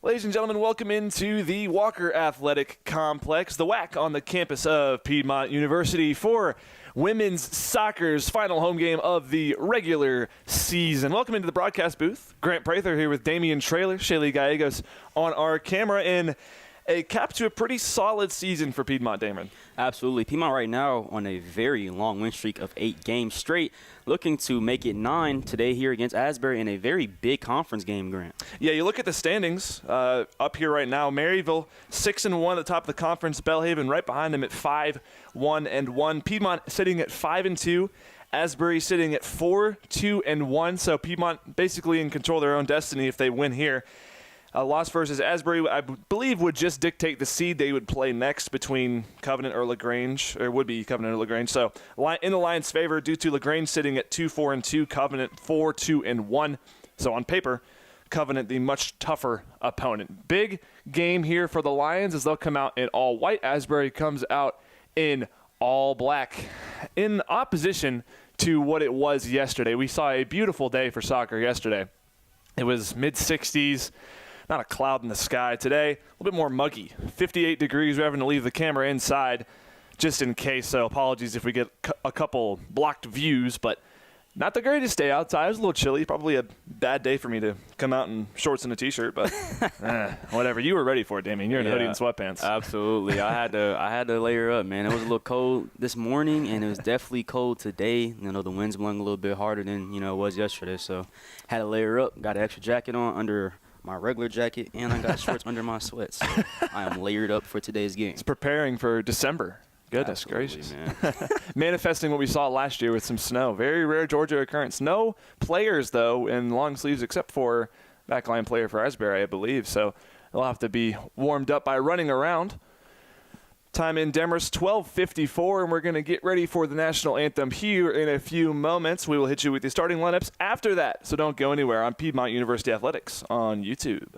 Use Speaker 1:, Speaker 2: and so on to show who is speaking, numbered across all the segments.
Speaker 1: Ladies and gentlemen, welcome into the Walker Athletic Complex, the WAC on the campus of Piedmont University for women's soccer's final home game of the regular season. Welcome into the broadcast booth. Grant Prather here with Damian Traylor, Shaylee Gallegos on our camera, and a cap to a pretty solid season for Piedmont, Damon.
Speaker 2: Absolutely. Piedmont right now on a very long win streak of 8 games straight, looking to make it 9 today here against Asbury in a very big conference game, Grant.
Speaker 1: Yeah, you look at the standings up here right now. Maryville 6-1 at the top of the conference. Belhaven right behind them at 5-1-1. Piedmont sitting at 5-2. Asbury sitting at 4-2-1. So Piedmont basically in control of their own destiny if they win here. A loss versus Asbury, I believe, would just dictate the seed they would play next between Covenant or LaGrange, or would be Covenant or LaGrange. So in the Lions' favor due to LaGrange sitting at 2-4-2, Covenant 4-2-1. So on paper, Covenant the much tougher opponent. Big game here for the Lions as they'll come out in all white. Asbury comes out in all black. In opposition to what it was yesterday, we saw a beautiful day for soccer yesterday. It was mid-60s. Not a cloud in the sky. Today, a little bit more muggy. 58 degrees. We're having to leave the camera inside just in case, so apologies if we get a couple blocked views, but not the greatest day outside. It was a little chilly. Probably a bad day for me to come out in shorts and a T-shirt, but whatever. You were ready for it, Damien. You're in a hoodie and sweatpants.
Speaker 2: Absolutely. I had to layer up, man. It was a little cold this morning, and it was definitely cold today. You know, the wind's blowing a little bit harder than, it was yesterday, so had to layer up. Got an extra jacket on under my regular jacket, and I got shorts under my sweats. So I am layered up for today's game.
Speaker 1: It's preparing for December. Goodness gracious.
Speaker 2: Man.
Speaker 1: Manifesting what we saw last year with some snow. Very rare Georgia occurrence. No players, though, in long sleeves except for backline player for Asbury, I believe. So they'll have to be warmed up by running around. Time in Demers, 12:54, and we're going to get ready for the national anthem here in a few moments. We will hit you with the starting lineups after that, so don't go anywhere on Piedmont University Athletics on YouTube.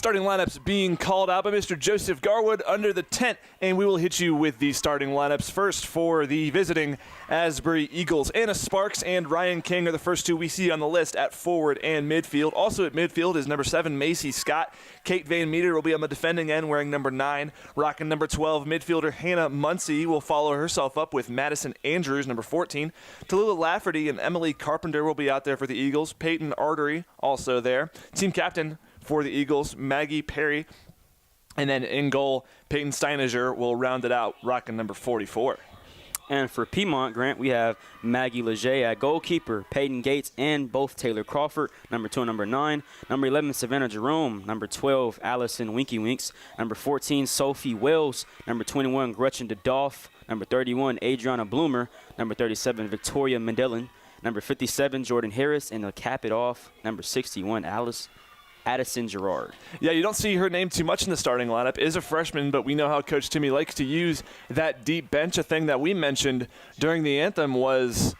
Speaker 1: Starting lineups being called out by Mr. Joseph Garwood under the tent, and we will hit you with the starting lineups. First for the visiting Asbury Eagles, Anna Sparks and Ryan King are the first two we see on the list at forward and midfield. Also at midfield is number 7, Macy Scott. Kate Van Meter will be on the defending end wearing number 9. Rocking number 12, midfielder Hannah Muncie will follow herself up with Madison Andrews, number 14. Tallulah Lafferty and Emily Carpenter will be out there for the Eagles. Peyton Artery also there. Team captain for the Eagles, Maggie Perry. And then in goal, Peyton Steiniger will round it out, rocking number 44.
Speaker 2: And for Piedmont, Grant, we have Maggie Leger at goalkeeper, Peyton Gates and both Taylor Crawford, number 2 and number 9. Number 11, Savannah Jerome. Number 12, Allison Winky Winks. Number 14, Sophie Wells. Number 21, Gretchen DeDolph. Number 31, Adriana Bloomer. Number 37, Victoria Mendelin. Number 57, Jordan Harris. And to cap it off, number 61, Addison Gerard.
Speaker 1: Yeah, you don't see her name too much in the starting lineup. Is a freshman, but we know how Coach Timmy likes to use that deep bench. A thing that we mentioned during the anthem was,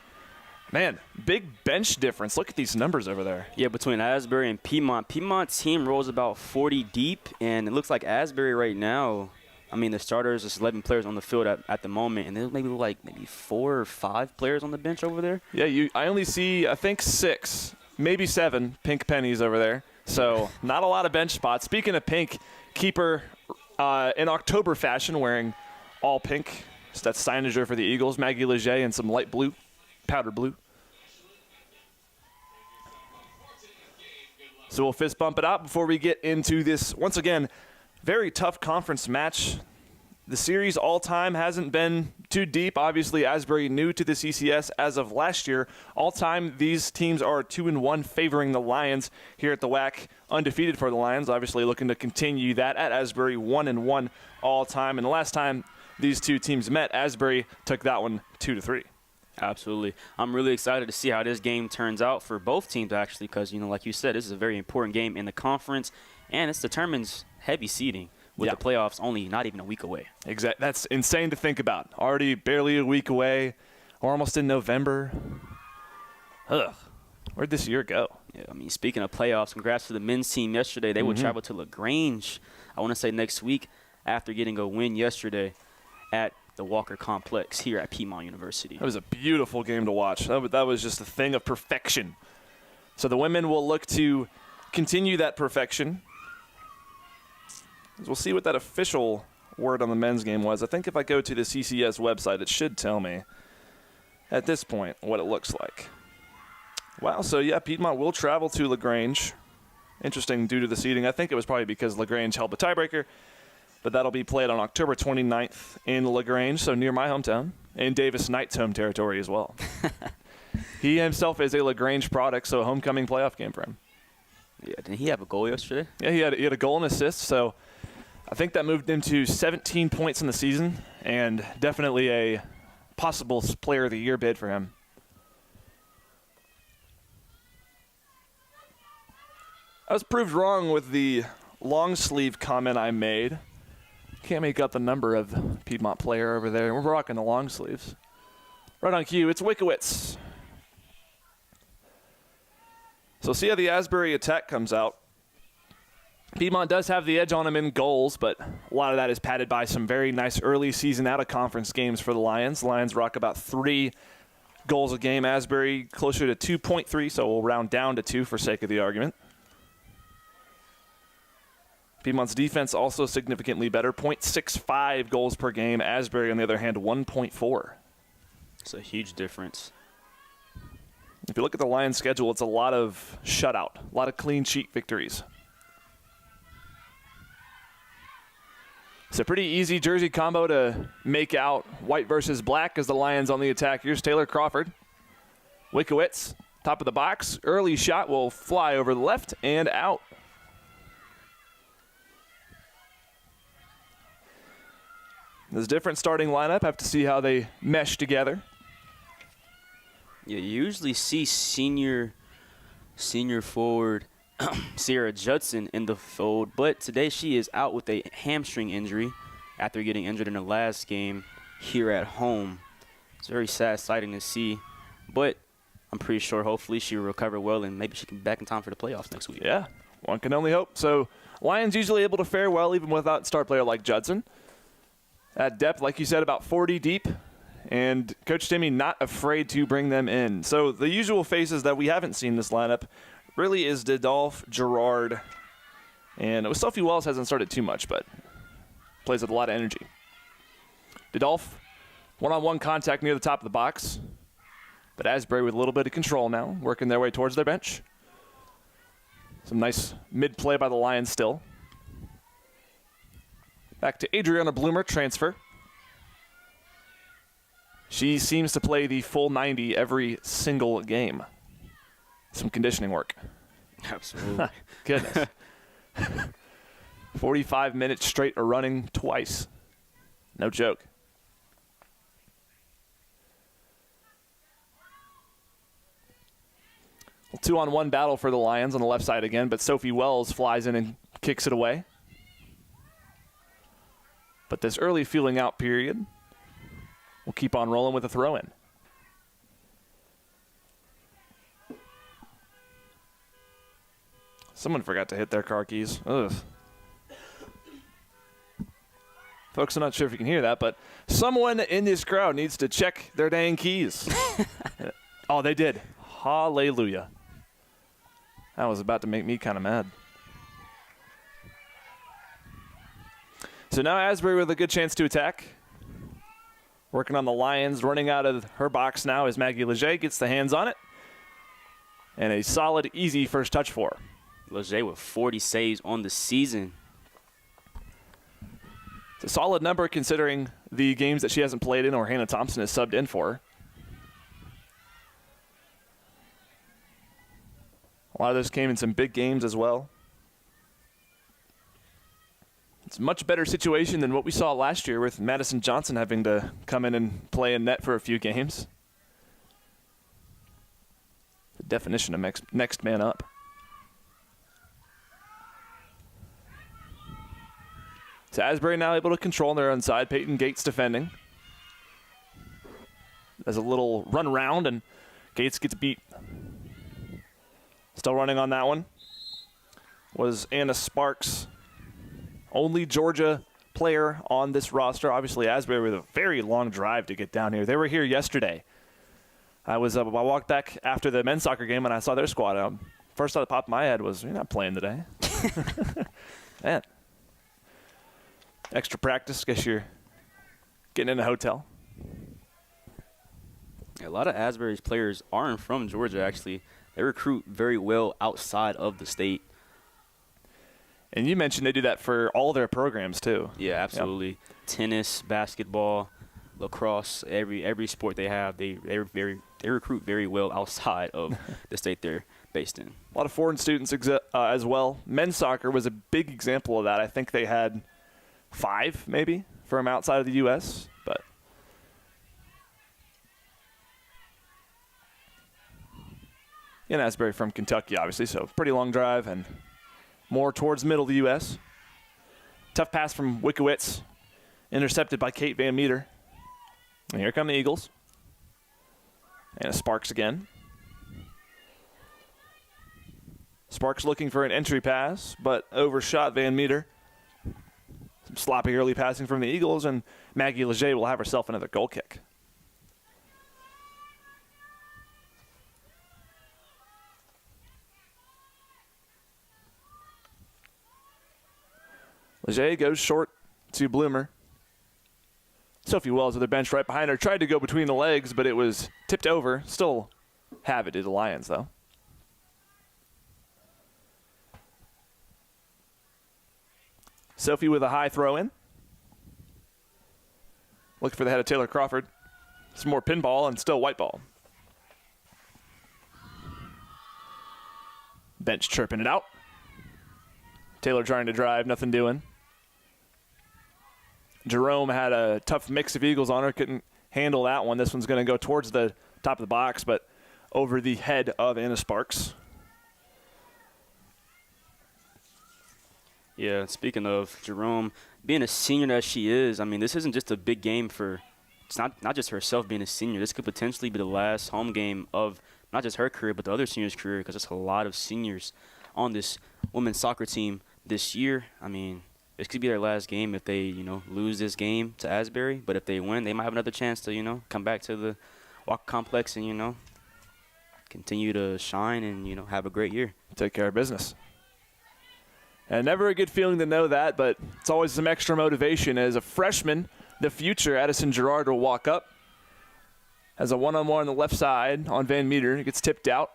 Speaker 1: man, big bench difference. Look at these numbers over there.
Speaker 2: Yeah, between Asbury and Piedmont. Piedmont's team rolls about 40 deep, and it looks like Asbury right now, I mean, the starters, there's 11 players on the field at the moment, and there's maybe 4 or 5 players on the bench over there.
Speaker 1: Yeah, I only see, I think, 6, maybe 7 pink pennies over there. So not a lot of bench spots. Speaking of pink, keeper in October fashion, wearing all pink. So that's Steiniger for the Eagles. Maggie Leger in some light blue, powder blue. So we'll fist bump it out before we get into this, once again, very tough conference match. The series all-time hasn't been too deep. Obviously, Asbury new to the CCS as of last year. All-time, these teams are 2-1, favoring the Lions here at the WAC. Undefeated for the Lions, obviously looking to continue that at Asbury, 1-1 all-time. And the last time these two teams met, Asbury took that one 2-3.
Speaker 2: Absolutely. I'm really excited to see how this game turns out for both teams, actually, because, like you said, this is a very important game in the conference, and it determines heavy seeding. With the playoffs only not even a week away.
Speaker 1: Exactly. That's insane to think about. Already barely a week away. We're almost in November. Ugh. Where'd this year go?
Speaker 2: Yeah, I mean, speaking of playoffs, congrats to the men's team yesterday. They will travel to LaGrange, I want to say next week, after getting a win yesterday at the Walker Complex here at Piedmont University.
Speaker 1: That was a beautiful game to watch. That was just a thing of perfection. So the women will look to continue that perfection. We'll see what that official word on the men's game was. I think if I go to the CCS website, it should tell me at this point what it looks like. Wow, so yeah, Piedmont will travel to LaGrange. Interesting due to the seeding. I think it was probably because LaGrange held the tiebreaker, but that'll be played on October 29th in LaGrange, so near my hometown, and Davis Knight's home territory as well. He himself is a LaGrange product, so a homecoming playoff game for him.
Speaker 2: Yeah, didn't he have a goal yesterday?
Speaker 1: Yeah, he had a goal and assist, so I think that moved him to 17 points in the season and definitely a possible player of the year bid for him. I was proved wrong with the long sleeve comment I made. Can't make out the number of Piedmont player over there. We're rocking the long sleeves. Right on cue, it's Wickowitz. So see how the Asbury attack comes out. Piedmont does have the edge on them in goals, but a lot of that is padded by some very nice early season out-of-conference games for the Lions. The Lions rock about 3 goals a game. Asbury closer to 2.3, so we'll round down to 2 for sake of the argument. Piedmont's defense also significantly better, 0.65 goals per game. Asbury, on the other hand, 1.4.
Speaker 2: It's a huge difference.
Speaker 1: If you look at the Lions' schedule, it's a lot of shutout, a lot of clean sheet victories. It's a pretty easy jersey combo to make out. White versus black as the Lions on the attack. Here's Taylor Crawford. Wickowitz, top of the box. Early shot will fly over the left and out. This different starting lineup. Have to see how they mesh together.
Speaker 2: Yeah, you usually see senior forward Sierra Judson in the fold, but today she is out with a hamstring injury after getting injured in the last game here at home. It's very sad sighting to see, but I'm pretty sure hopefully she will recover well and maybe she can be back in time for the playoffs next week.
Speaker 1: Yeah, One can only hope. So Lions usually able to fare well even without star player like Judson. At depth, like you said, about 40 deep. And Coach Timmy not afraid to bring them in. So the usual faces that we haven't seen this lineup really is Didolph, Gerard, and Sophie Wells hasn't started too much, but plays with a lot of energy. Didolph, one-on-one contact near the top of the box. But Asbury with a little bit of control now, working their way towards their bench. Some nice mid-play by the Lions still. Back to Adriana Bloomer, transfer. She seems to play the full 90 every single game. Some conditioning work.
Speaker 2: Absolutely.
Speaker 1: Goodness. 45 minutes straight of running twice. No joke. A 2-on-1 battle for the Lions on the left side again, but Sophie Wells flies in and kicks it away. But this early feeling out period will keep on rolling with a throw-in. Someone forgot to hit their car keys. Ugh. Folks, I'm not sure if you can hear that, but someone in this crowd needs to check their dang keys. Oh, they did. Hallelujah. That was about to make me kind of mad. So now Asbury with a good chance to attack. Working on the Lions. Running out of her box now as Maggie Leger gets the hands on it. And a solid, easy first touch for her.
Speaker 2: Leger with 40 saves on the season.
Speaker 1: It's a solid number considering the games that she hasn't played in or Hannah Thompson has subbed in for her. A lot of those came in some big games as well. It's a much better situation than what we saw last year with Madison Johnson having to come in and play in net for a few games. The definition of next man up. So Asbury now able to control on their own side. Peyton Gates defending. There's a little run around and Gates gets beat. Still running on that one was Anna Sparks. Only Georgia player on this roster. Obviously, Asbury with a very long drive to get down here. They were here yesterday. I walked back after the men's soccer game and I saw their squad. First thought that popped in my head was, you're not playing today. Man. Extra practice. Guess you're getting in a hotel.
Speaker 2: A lot of Asbury's players aren't from Georgia, actually. They recruit very well outside of the state.
Speaker 1: And you mentioned they do that for all their programs, too.
Speaker 2: Yeah, absolutely. Yep. Tennis, basketball, lacrosse, every sport they have, they recruit very well outside of the state they're based in.
Speaker 1: A lot of foreign students as well. Men's soccer was a big example of that. I think they had 5, maybe, from outside of the U.S., but in Asbury from Kentucky, obviously, so pretty long drive and more towards middle of the U.S. Tough pass from Wickowitz, intercepted by Kate Van Meter. And here come the Eagles. And Sparks again. Sparks looking for an entry pass, but overshot Van Meter. Some sloppy early passing from the Eagles, and Maggie Leger will have herself another goal kick. Leger goes short to Bloomer. Sophie Wells with the bench right behind her. Tried to go between the legs, but it was tipped over. Still have it to the Lions, though. Sophie with a high throw-in. Looking for the head of Taylor Crawford. Some more pinball and still white ball. Bench chirping it out. Taylor trying to drive, nothing doing. Jerome had a tough mix of Eagles on her, couldn't handle that one. This one's going to go towards the top of the box, but over the head of Anna Sparks.
Speaker 2: Yeah, speaking of Jerome, being a senior that she is, I mean, this isn't just a big game for – it's not just herself being a senior. This could potentially be the last home game of not just her career but the other seniors' career because there's a lot of seniors on this women's soccer team this year. I mean, this could be their last game if they, lose this game to Asbury. But if they win, they might have another chance to, come back to the Walker Complex and, continue to shine and, have a great year.
Speaker 1: Take care of business. And never a good feeling to know that, but it's always some extra motivation. As a freshman, the future, Addison Gerard will walk up. Has a one-on-one on the left side on Van Meter. It gets tipped out.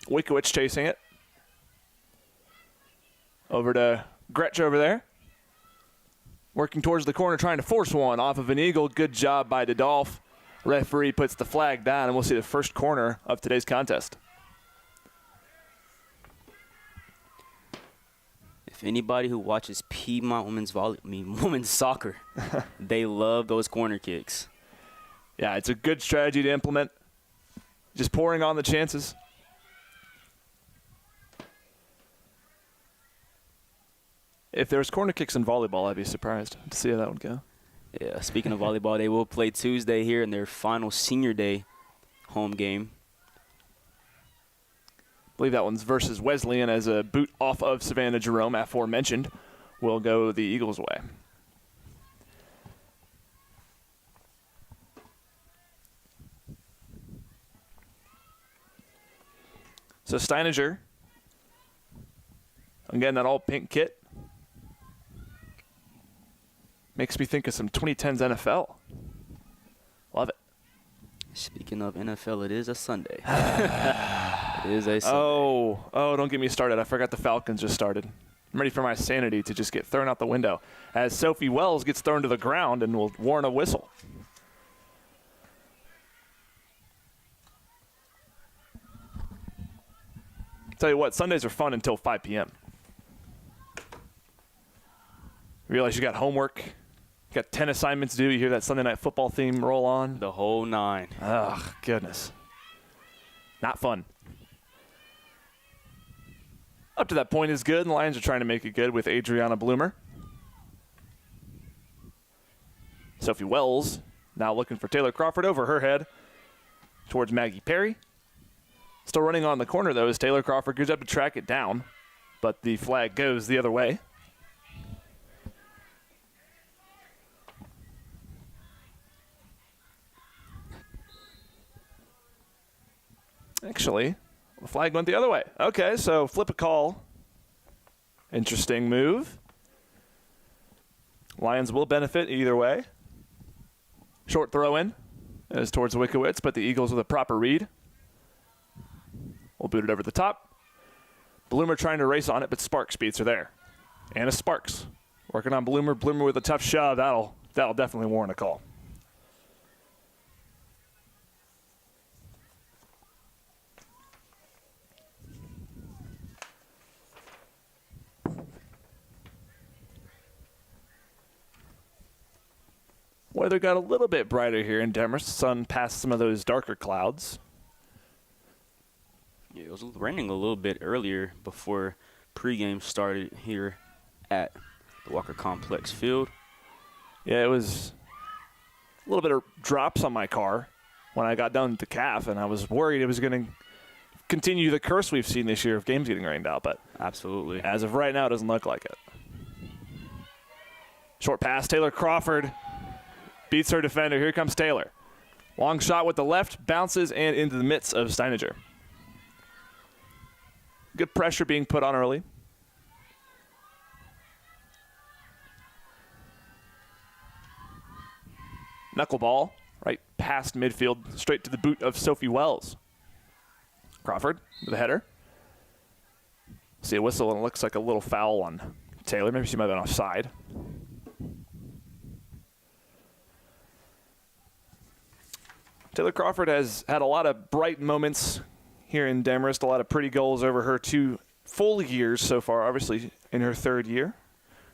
Speaker 1: Wikowicz chasing it. Over to Gretsch over there. Working towards the corner, trying to force one off of an eagle. Good job by Dodolph. Referee puts the flag down, and we'll see the first corner of today's contest.
Speaker 2: If anybody who watches Piedmont women's soccer, they love those corner kicks.
Speaker 1: Yeah, it's a good strategy to implement. Just pouring on the chances. If there's corner kicks in volleyball, I'd be surprised to see how that would go.
Speaker 2: Yeah, speaking of volleyball, they will play Tuesday here in their final senior day home game.
Speaker 1: I believe that one's versus Wesleyan as a boot off of Savannah Jerome, aforementioned, will go the Eagles' way. So Steininger, again, that all pink kit. Makes me think of some 2010s NFL. Love it.
Speaker 2: Speaking of NFL, it is a Sunday. It is a Sunday.
Speaker 1: Oh, don't get me started. I forgot the Falcons just started. I'm ready for my sanity to just get thrown out the window as Sophie Wells gets thrown to the ground and will warn a whistle. Tell you what, Sundays are fun until 5 p.m. Realize you got homework. You got 10 assignments due. You hear that Sunday night football theme roll on.
Speaker 2: The whole 9.
Speaker 1: Oh, goodness. Not fun. Up to that point is good, and the Lions are trying to make it good with Adriana Bloomer. Sophie Wells now looking for Taylor Crawford over her head towards Maggie Perry. Still running on the corner, though, as Taylor Crawford goes up to track it down, but the flag goes the other way. Actually, the flag went the other way. Okay, so flip a call. Interesting move. Lions will benefit either way. Short throw in as towards Wikowicz, but the Eagles with a proper read. We'll boot it over the top. Bloomer trying to race on it, but Sparks beats her there. Anna Sparks working on Bloomer. Bloomer with a tough shove. That'll definitely warrant a call. Weather got a little bit brighter here in Demorest. The sun passed some of those darker clouds.
Speaker 2: Yeah, it was raining a little bit earlier before pregame started here at the Walker Complex field.
Speaker 1: Yeah, it was a little bit of drops on my car when I got done with the calf, and I was worried it was going to continue the curse we've seen this year of games getting rained out, but
Speaker 2: absolutely,
Speaker 1: as of right now, it doesn't look like it. Short pass, Taylor Crawford beats her defender. Here comes Taylor. Long shot with the left, bounces and into the midst of Steininger. Good pressure being put on early. Knuckleball right past midfield, straight to the boot of Sophie Wells. Crawford with a header. See a whistle, and it looks like a little foul on Taylor. Maybe she might have been offside. Taylor Crawford has had a lot of bright moments here in Demorest, a lot of pretty goals over her 2 full years so far, obviously in her 3rd year,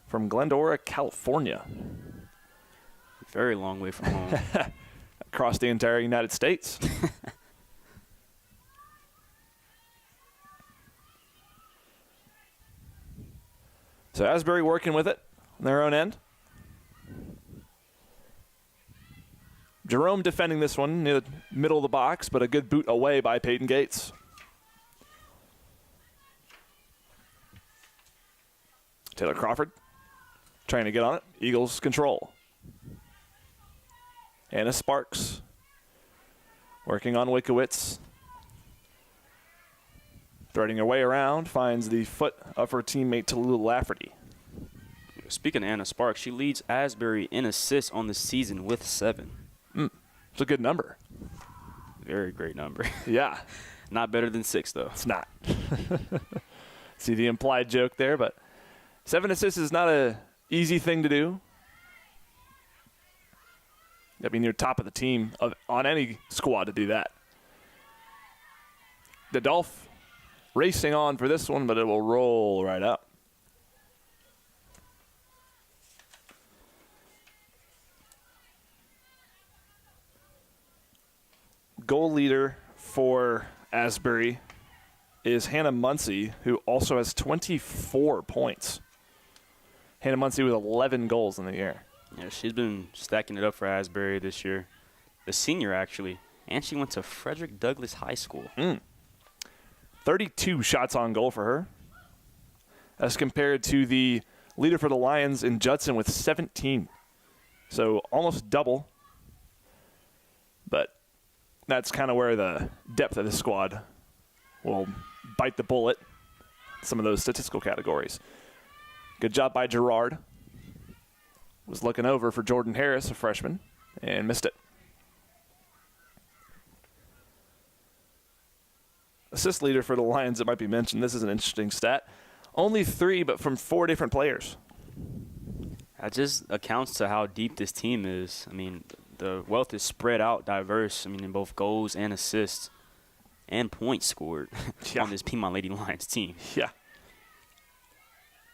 Speaker 1: from Glendora, California.
Speaker 2: Very long way from home.
Speaker 1: Across the entire United States. So Asbury working with it on their own end. Jerome defending this one near the middle of the box, but a good boot away by Peyton Gates. Taylor Crawford trying to get on it. Eagles control. Anna Sparks working on Wikowitz. Threading her way around, finds the foot of her teammate Tallulah Lafferty.
Speaker 2: Speaking of Anna Sparks, she leads Asbury in assists on the season with 7.
Speaker 1: It's a good number.
Speaker 2: Very great number.
Speaker 1: Yeah.
Speaker 2: Not better than 6, though.
Speaker 1: It's not. See the implied joke there, but 7 assists is not an easy thing to do. I mean, you're top of the team on any squad to do that. The Dolph racing on for this one, but it will roll right up. Goal leader for Asbury is Hannah Muncy, who also has 24 points. Hannah Muncy with 11 goals in the year.
Speaker 2: Yeah, she's been stacking it up for Asbury this year. The senior, actually. And she went to Frederick Douglass High School.
Speaker 1: 32 shots on goal for her, as compared to the leader for the Lions in Judson with 17. So almost double. But that's kind of where the depth of the squad will bite the bullet, some of those statistical categories. Good job by Gerard. Was looking over for Jordan Harris, a freshman, and missed it. Assist leader for the Lions, it might be mentioned. This is an interesting stat. Only 3, but from 4 different players.
Speaker 2: That just accounts to how deep this team is. I mean, the wealth is spread out, diverse. I mean, in both goals and assists and points scored on this Piedmont Lady Lions team.
Speaker 1: Yeah.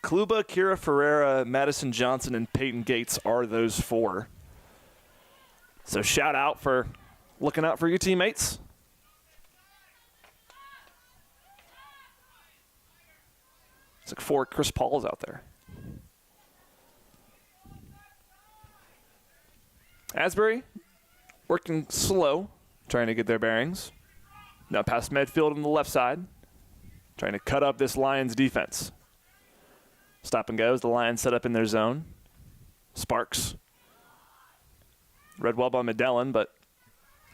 Speaker 1: Kluba, Kira Ferreira, Madison Johnson, and Peyton Gates are those 4. So shout out for looking out for your teammates. It's like 4 Chris Pauls out there. Asbury working slow, trying to get their bearings. Now past Medfield on the left side, trying to cut up this Lions defense. Stop and goes. The Lions set up in their zone. Sparks. Red web on Medellin, but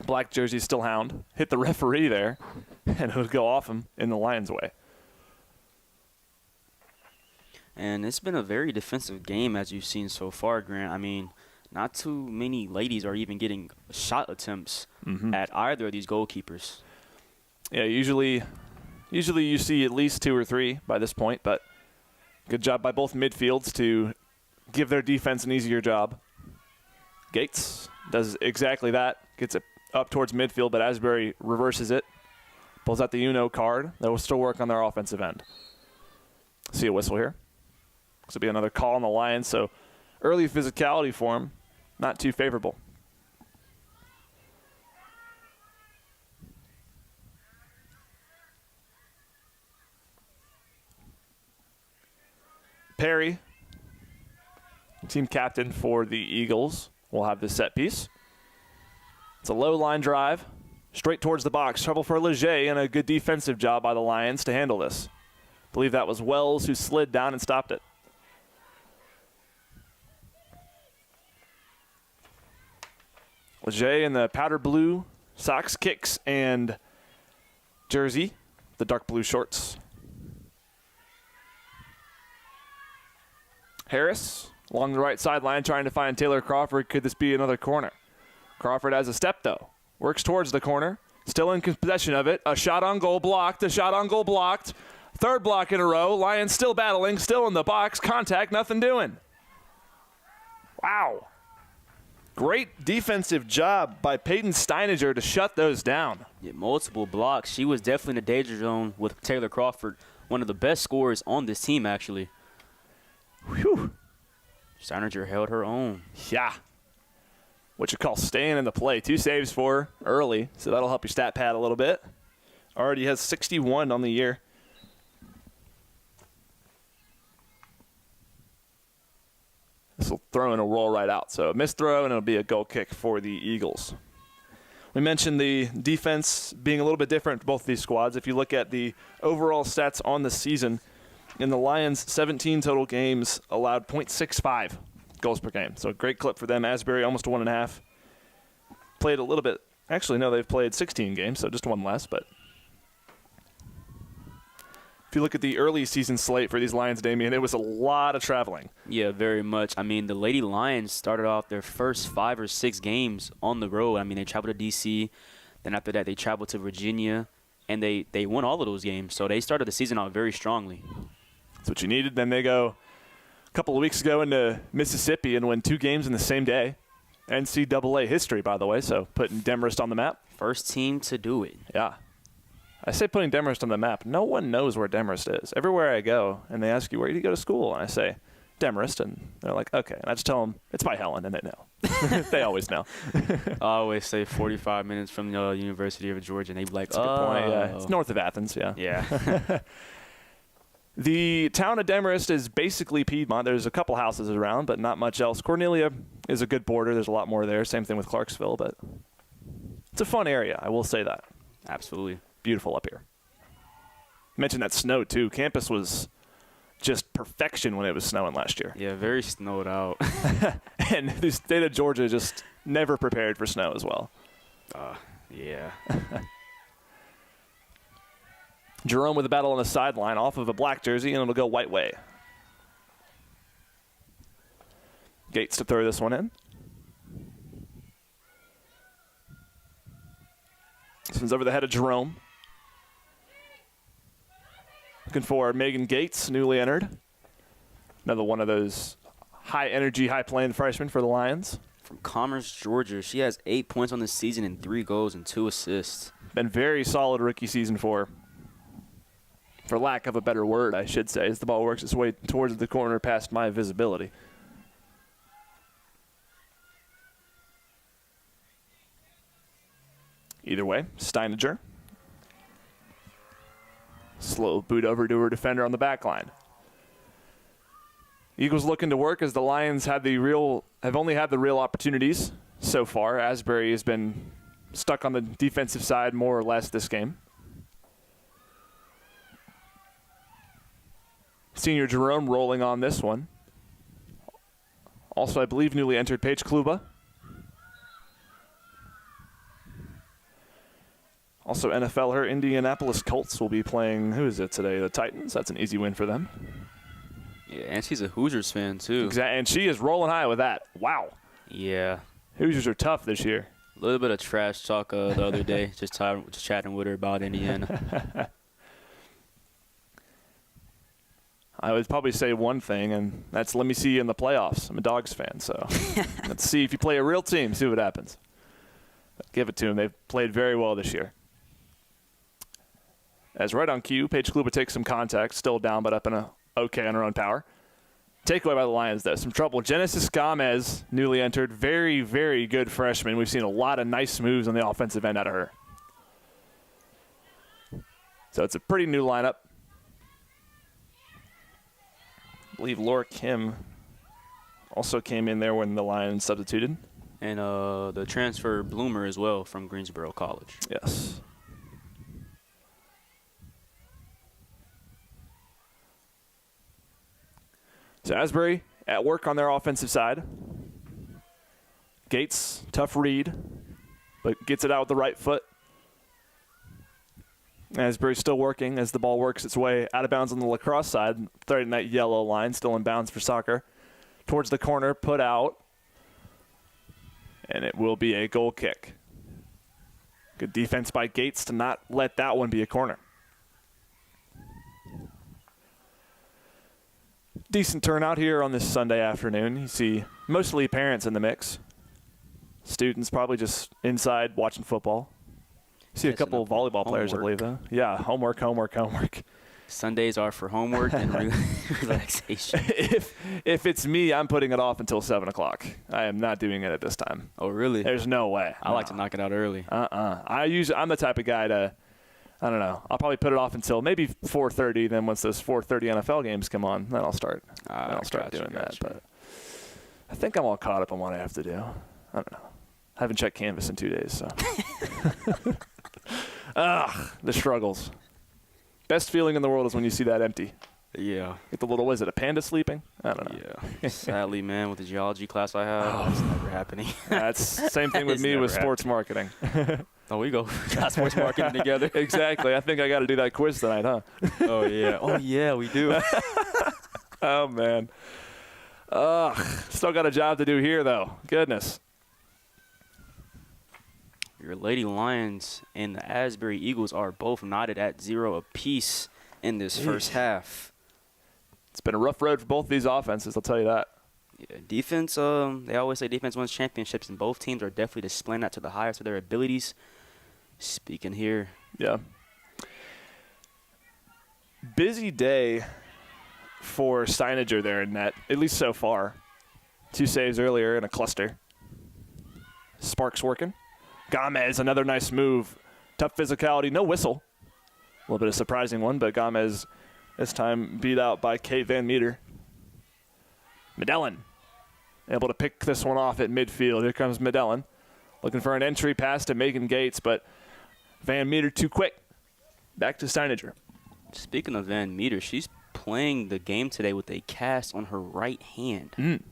Speaker 1: black jersey still hound. Hit the referee there, and it would go off him in the Lions' way.
Speaker 2: And it's been a very defensive game, as you've seen so far, Grant. I mean, not too many ladies are even getting shot attempts at either of these goalkeepers.
Speaker 1: Yeah, usually you see at least 2 or 3 by this point, but good job by both midfields to give their defense an easier job. Gates does exactly that, gets it up towards midfield, but Asbury reverses it, pulls out the Uno card. That will still work on their offensive end. See a whistle here. This will be another call on the Lions, so early physicality for him, not too favorable. Perry, team captain for the Eagles, will have this set piece. It's a low line drive, straight towards the box. Trouble for Leger, and a good defensive job by the Lions to handle this. I believe that was Wells who slid down and stopped it. Leger in the powder blue socks, kicks, and jersey, the dark blue shorts. Harris along the right sideline trying to find Taylor Crawford. Could this be another corner? Crawford has a step, though. Works towards the corner. Still in possession of it. A shot on goal blocked. A shot on goal blocked. Third block in a row. Lions still battling. Still in the box. Contact. Nothing doing. Wow. Great defensive job by Peyton Steiniger to shut those down.
Speaker 2: Yeah, multiple blocks. She was definitely in the danger zone with Taylor Crawford, one of the best scorers on this team, actually.
Speaker 1: Whew.
Speaker 2: Steiniger held her own.
Speaker 1: Yeah. What you call staying in the play. 2 saves for her early, so that'll help your stat pad a little bit. Already has 61 on the year. This will throw in a roll right out. So a missed throw, and it'll be a goal kick for the Eagles. We mentioned the defense being a little bit different for both these squads. If you look at the overall stats on the season, In the Lions, 17 total games, allowed .65 goals per game. So a great clip for them. Asbury, almost 1.5. Played a little bit. Actually, no, they've played 16 games, so just one less. But if you look at the early season slate for these Lions, Damian, it was a lot of traveling.
Speaker 2: Yeah, very much. I mean, the Lady Lions started off their first 5 or 6 games on the road. I mean, they traveled to D.C., then after that they traveled to Virginia, and they won all of those games. So they started the season out very strongly.
Speaker 1: That's what you needed. Then they go a couple of weeks ago into Mississippi and win 2 games in the same day. NCAA history, by the way, so putting Demarest on the map.
Speaker 2: First team to do it.
Speaker 1: Yeah. I say putting Demarest on the map. No one knows where Demarest is. Everywhere I go, and they ask you, where do you go to school? And I say, Demarest, and they're like, okay. And I just tell them, it's by Helen, and they know. They always know.
Speaker 2: I always say 45 minutes from the University of Georgia, and they be like,
Speaker 1: That's a good point. Yeah. It's north of Athens, yeah.
Speaker 2: Yeah.
Speaker 1: The town of Demarest is basically Piedmont. There's a couple houses around, but not much else. Cornelia is a good border. There's a lot more there. Same thing with Clarksville, but it's a fun area. I will say that.
Speaker 2: Absolutely.
Speaker 1: Beautiful up here. Mentioned that snow, too. Campus was just perfection when it was snowing last year.
Speaker 2: Yeah, very snowed out.
Speaker 1: And the state of Georgia just never prepared for snow as well.
Speaker 2: Yeah.
Speaker 1: Jerome with a battle on the sideline off of a black jersey, and it'll go white way. Gates to throw this one in. This one's over the head of Jerome. Looking for Megan Gates, newly entered. Another one of those high-energy, high-playing freshmen for the Lions.
Speaker 2: From Commerce, Georgia. She has 8 points on the season and 3 goals and 2 assists.
Speaker 1: Been very solid rookie season for her. For lack of a better word, I should say, as the ball works its way towards the corner past my visibility. Either way, Steininger. Slow boot over to her defender on the back line. Eagles looking to work as the Lions have only had the real opportunities so far. Asbury has been stuck on the defensive side more or less this game. Senior Jerome rolling on this one. Also, I believe, newly entered Paige Kluba. Also, NFL, her Indianapolis Colts will be playing, who is it today? The Titans. That's an easy win for them.
Speaker 2: Yeah, and she's a Hoosiers fan, too.
Speaker 1: Exactly, and she is rolling high with that. Wow.
Speaker 2: Yeah.
Speaker 1: Hoosiers are tough this year.
Speaker 2: A little bit of trash talk the other day, just chatting with her about Indiana.
Speaker 1: I would probably say one thing, and that's let me see you in the playoffs. I'm a Dogs fan, so let's see if you play a real team, see what happens. Give it to them. They've played very well this year. As right on cue, Paige Kluba takes some contact, still down but up in a okay on her own power. Takeaway by the Lions, though. Some trouble. Genesis Gomez, newly entered. Very, very good freshman. We've seen a lot of nice moves on the offensive end out of her. So it's a pretty new lineup. I believe Laura Kim also came in there when the Lions substituted.
Speaker 2: And the transfer Bloomer as well from Greensboro College.
Speaker 1: Yes. So Asbury at work on their offensive side. Gates, tough read, but gets it out with the right foot. Asbury still working as the ball works its way out of bounds on the lacrosse side, threading that yellow line, still in bounds for soccer. Towards the corner, put out, and it will be a goal kick. Good defense by Gates to not let that one be a corner. Decent turnout here on this Sunday afternoon. You see mostly parents in the mix. Students probably just inside watching football. See a couple of volleyball players, I believe, though. Yeah, homework.
Speaker 2: Sundays are for homework and relaxation.
Speaker 1: If it's me, I'm putting it off until 7 o'clock. I am not doing it at this time.
Speaker 2: Oh, really?
Speaker 1: There's no way.
Speaker 2: I like to knock it out early.
Speaker 1: I'm the type of guy to, I don't know. I'll probably put it off until maybe 4:30. Then once those 4:30 NFL games come on, then I'll start. Doing that. But I think I'm all caught up on what I have to do. I don't know. I haven't checked Canvas in 2 days, so. The struggles. Best feeling in the world is when you see that empty.
Speaker 2: Yeah.
Speaker 1: Get the little, what is it, a panda sleeping? I don't know.
Speaker 2: Yeah. Sadly, man, with the geology class I have, it's never happening.
Speaker 1: That's same thing with me with sports marketing.
Speaker 2: Oh, we go. Got sports marketing together.
Speaker 1: Exactly. I think I got to do that quiz tonight, huh?
Speaker 2: Oh, yeah. Oh, yeah, we do.
Speaker 1: Oh, man. Still got a job to do here, though. Goodness.
Speaker 2: Your Lady Lions and the Asbury Eagles are both knotted at 0 apiece in this first half.
Speaker 1: It's been a rough road for both these offenses, I'll tell you that.
Speaker 2: Yeah, defense, they always say defense wins championships, and both teams are definitely displaying that to the highest of their abilities. Speaking here.
Speaker 1: Yeah. Busy day for Steiniger there in net, at least so far. 2 saves earlier in a cluster. Sparks working. Gomez, another nice move. Tough physicality, no whistle. A little bit of a surprising one, but Gomez this time beat out by Kate Van Meter. Medellin able to pick this one off at midfield. Here comes Medellin. Looking for an entry pass to Megan Gates, but Van Meter too quick. Back to Steiniger.
Speaker 2: Speaking of Van Meter, she's playing the game today with a cast on her right hand.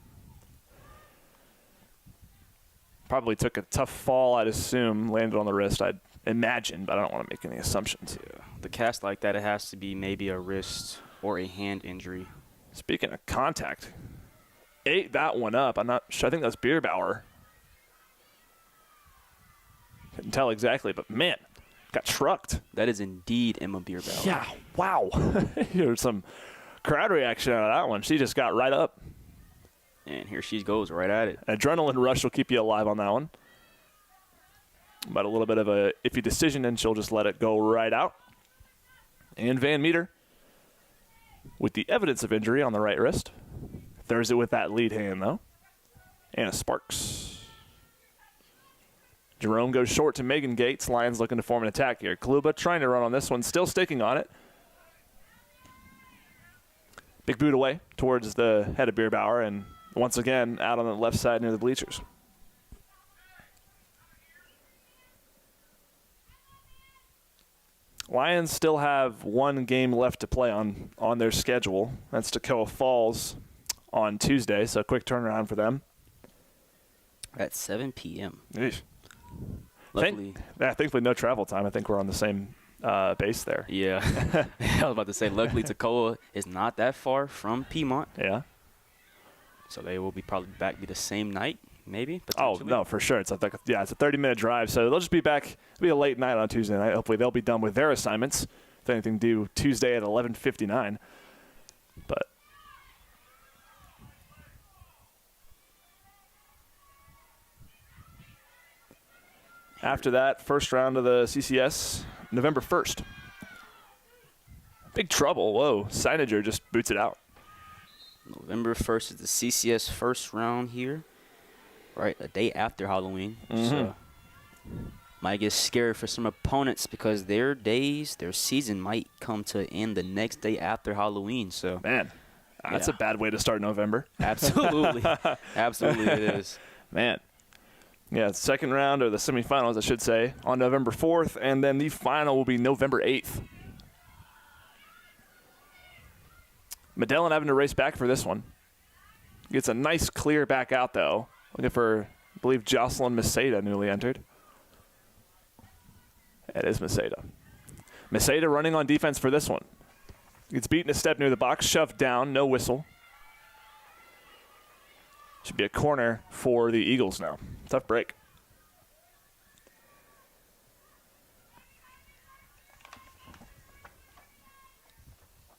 Speaker 1: Probably took a tough fall, I'd assume, landed on the wrist, I'd imagine, but I don't want to make any assumptions.
Speaker 2: Yeah. The cast like that, it has to be maybe a wrist or a hand injury.
Speaker 1: Speaking of contact, ate that one up. I'm not sure. I think that was Bierbauer. Couldn't tell exactly, but man, got trucked.
Speaker 2: That is indeed Emma Bierbauer.
Speaker 1: Yeah, wow. There's some crowd reaction out of that one. She just got right up.
Speaker 2: And here she goes right at it.
Speaker 1: Adrenaline rush will keep you alive on that one. But a little bit of a iffy decision, and she'll just let it go right out. And Van Meter, with the evidence of injury on the right wrist. Throws it with that lead hand, though. Anna Sparks. Jerome goes short to Megan Gates. Lions looking to form an attack here. Kaluba trying to run on this one, still sticking on it. Big boot away towards the head of Bierbauer, and once again out on the left side near the bleachers. Lions still have one game left to play on their schedule. That's Toccoa Falls on Tuesday, so a quick turnaround for them.
Speaker 2: At 7 p.m.
Speaker 1: Eesh.
Speaker 2: Luckily.
Speaker 1: Thankfully, no travel time. I think we're on the same base there.
Speaker 2: Yeah. I was about to say, luckily, Toccoa is not that far from Piedmont.
Speaker 1: Yeah.
Speaker 2: So they will be probably back the same night, maybe.
Speaker 1: Oh, no, for sure. It's a 30-minute drive. So they'll just be back. It'll be a late night on Tuesday night. Hopefully they'll be done with their assignments, if anything, due Tuesday at 11:59. But after that, first round of the CCS, November 1st. Big trouble. Whoa. Steiniger just boots it out.
Speaker 2: November 1st is the CCS first round here, right, a day after Halloween. So might get scary for some opponents because their season might come to an end the next day after Halloween. So
Speaker 1: Man, that's a bad way to start November.
Speaker 2: Absolutely. Absolutely it is.
Speaker 1: Man. Yeah, second round, or the semifinals, I should say, on November 4th, and then the final will be November 8th. Medellin having to race back for this one. Gets a nice clear back out, though. Looking for, I believe, Jocelyn Maceda newly entered. It is Maceda. Maceda running on defense for this one. Gets beaten a step near the box, shoved down, no whistle. Should be a corner for the Eagles now. Tough break.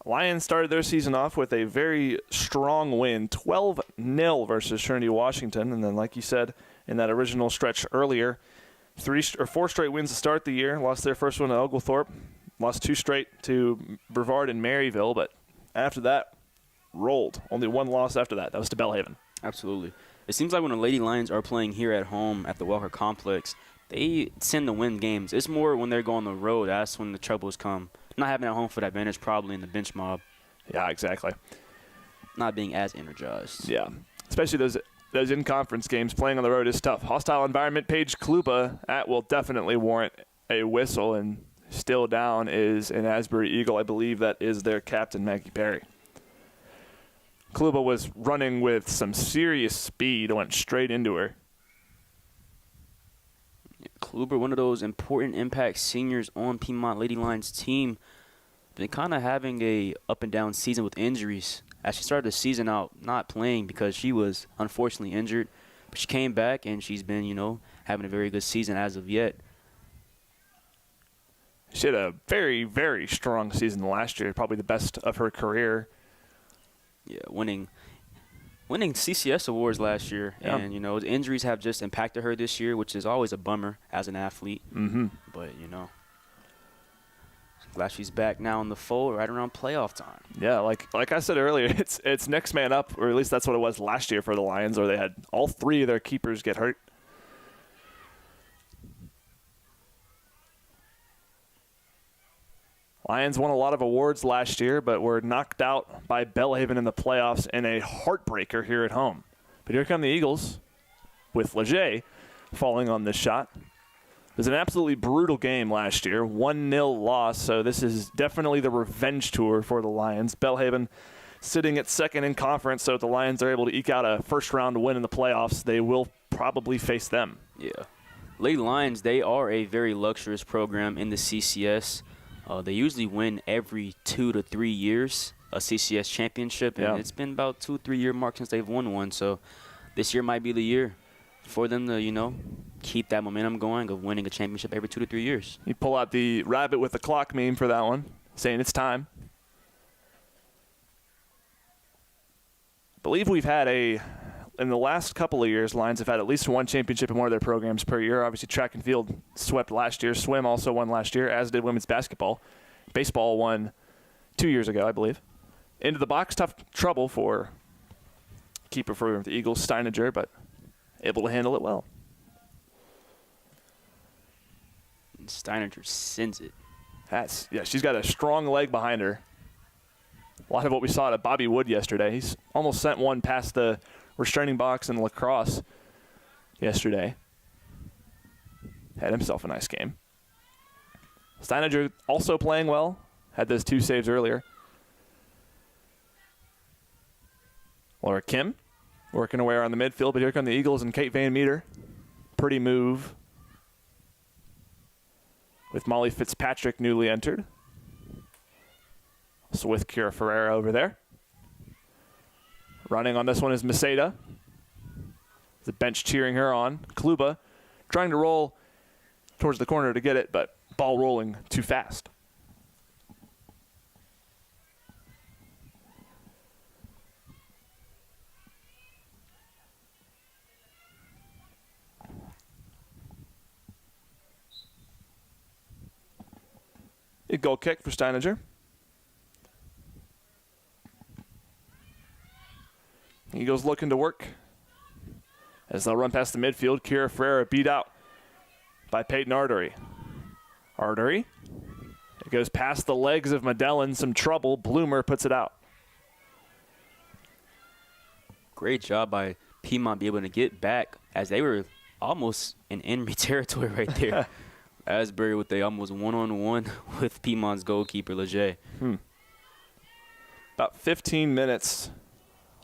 Speaker 1: Lions started their season off with a very strong win, 12-0 versus Trinity Washington. And then, like you said, in that original stretch earlier, 4 straight wins to start the year. Lost their first one to Oglethorpe. Lost 2 straight to Brevard and Maryville. But after that, rolled. Only 1 loss after that. That was to Belhaven.
Speaker 2: Absolutely. It seems like when the Lady Lions are playing here at home at the Walker Complex, they tend to win games. It's more when they're going on the road. That's when the troubles come. Not having at home for that advantage, probably in the bench mob.
Speaker 1: Yeah, exactly.
Speaker 2: Not being as energized.
Speaker 1: Yeah, especially those in-conference games. Playing on the road is tough. Hostile environment. Paige Kluba, that will definitely warrant a whistle. And still down is an Asbury Eagle. I believe that is their captain, Maggie Perry. Kluba was running with some serious speed, went straight into her.
Speaker 2: Kluber, one of those important impact seniors on Piedmont Lady Lions team, been kind of having a up and down season with injuries. As she started the season out not playing because she was unfortunately injured, but she came back and she's been, having a very good season as of yet.
Speaker 1: She had a very, very strong season last year, probably the best of her career.
Speaker 2: Yeah, winning CCS awards last year.
Speaker 1: Yeah.
Speaker 2: And, injuries have just impacted her this year, which is always a bummer as an athlete.
Speaker 1: Mm-hmm.
Speaker 2: But, glad she's back now in the fold right around playoff time.
Speaker 1: Yeah, like I said earlier, it's next man up, or at least that's what it was last year for the Lions, where they had all three of their keepers get hurt. Lions won a lot of awards last year, but were knocked out by Belhaven in the playoffs in a heartbreaker here at home. But here come the Eagles with Leger falling on this shot. It was an absolutely brutal game last year, 1-0 loss, so this is definitely the revenge tour for the Lions. Belhaven sitting at second in conference, so if the Lions are able to eke out a first-round win in the playoffs, they will probably face them.
Speaker 2: Yeah. Lady Lions, they are a very luxurious program in the CCS. They usually win every 2 to 3 years, a CCS championship, and it's been about 2-3 year mark since they've won one. So this year might be the year for them to, keep that momentum going of winning a championship every 2 to 3 years.
Speaker 1: You pull out the rabbit with the clock meme for that one, saying it's time. I believe we've had in the last couple of years, Lions have had at least one championship in one of their programs per year. Obviously, track and field swept last year. Swim also won last year, as did women's basketball. Baseball won 2 years ago, I believe. Into the box, tough trouble for keeper for the Eagles, Steiniger, but able to handle it well.
Speaker 2: Steiniger sends it.
Speaker 1: She's got a strong leg behind her. A lot of what we saw at Bobby Wood yesterday. He's almost sent one past the restraining box in lacrosse yesterday. Had himself a nice game. Steiniger also playing well. Had those 2 saves earlier. Laura Kim working away around the midfield, but here come the Eagles and Kate Van Meter. Pretty move with Molly Fitzpatrick newly entered. So with Kira Ferreira over there. Running on this one is Maseda. The bench cheering her on. Kluba trying to roll towards the corner to get it, but ball rolling too fast. A goal kick for Steiniger. Eagles looking to work as they'll run past the midfield. Kira Ferreira beat out by Peyton Artery. Artery. It goes past the legs of Medellin. Some trouble. Bloomer puts it out.
Speaker 2: Great job by Piedmont being able to get back as they were almost in enemy territory right there. Asbury with a almost one-on-one with Piedmont's goalkeeper, Leger.
Speaker 1: About 15 minutes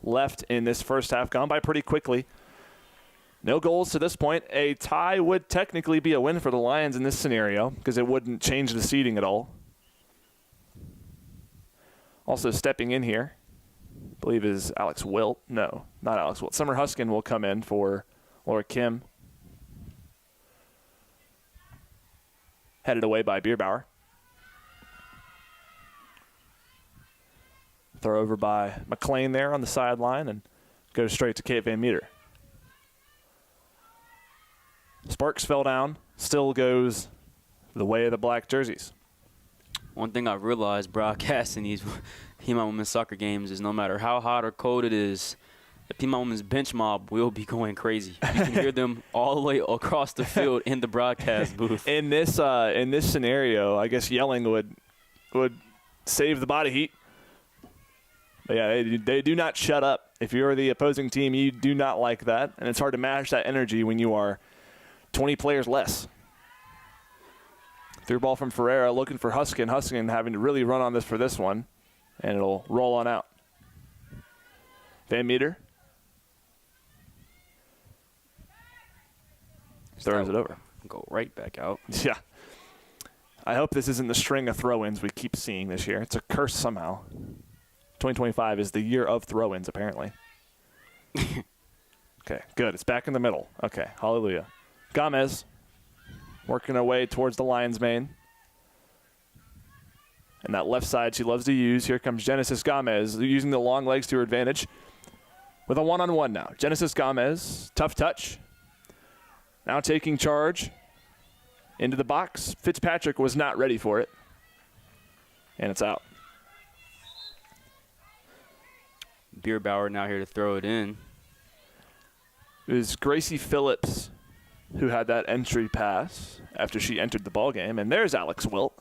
Speaker 1: left in this first half, gone by pretty quickly. No goals to this point. A tie would technically be a win for the Lions in this scenario because it wouldn't change the seeding at all. Also stepping in here, I believe is Alex Wilt. No, not Alex Wilt. Summer Huskin will come in for Laura Kim. Headed away by Bierbauer. Throw over by McLean there on the sideline and goes straight to Kate Van Meter. Sparks fell down, still goes the way of the black jerseys.
Speaker 2: One thing I realized broadcasting these Piedmont women's soccer games is no matter how hot or cold it is, the Piedmont women's bench mob will be going crazy. You can hear them all the way across the field in the broadcast booth.
Speaker 1: In this scenario, I guess yelling would save the body heat. But yeah, they do not shut up. If you're the opposing team, you do not like that, and it's hard to match that energy when you are 20 players less. Through ball from Ferreira, looking for Huskin. Huskin having to really run on this for this one, and it'll roll on out. Van Meter. Throws it over.
Speaker 2: Go right back out.
Speaker 1: Yeah. I hope this isn't the string of throw-ins we keep seeing this year. It's a curse somehow. 2025 is the year of throw-ins, apparently. Okay, good. It's back in the middle. Okay, hallelujah. Gomez working her way towards the lion's mane. And that left side she loves to use. Here comes Genesis Gomez using the long legs to her advantage. With a one-on-one now. Genesis Gomez, tough touch. Now taking charge into the box. Fitzpatrick was not ready for it. And it's out.
Speaker 2: Bierbauer now here to throw it in.
Speaker 1: It was Gracie Phillips who had that entry pass after she entered the ballgame. And there's Alex Wilt.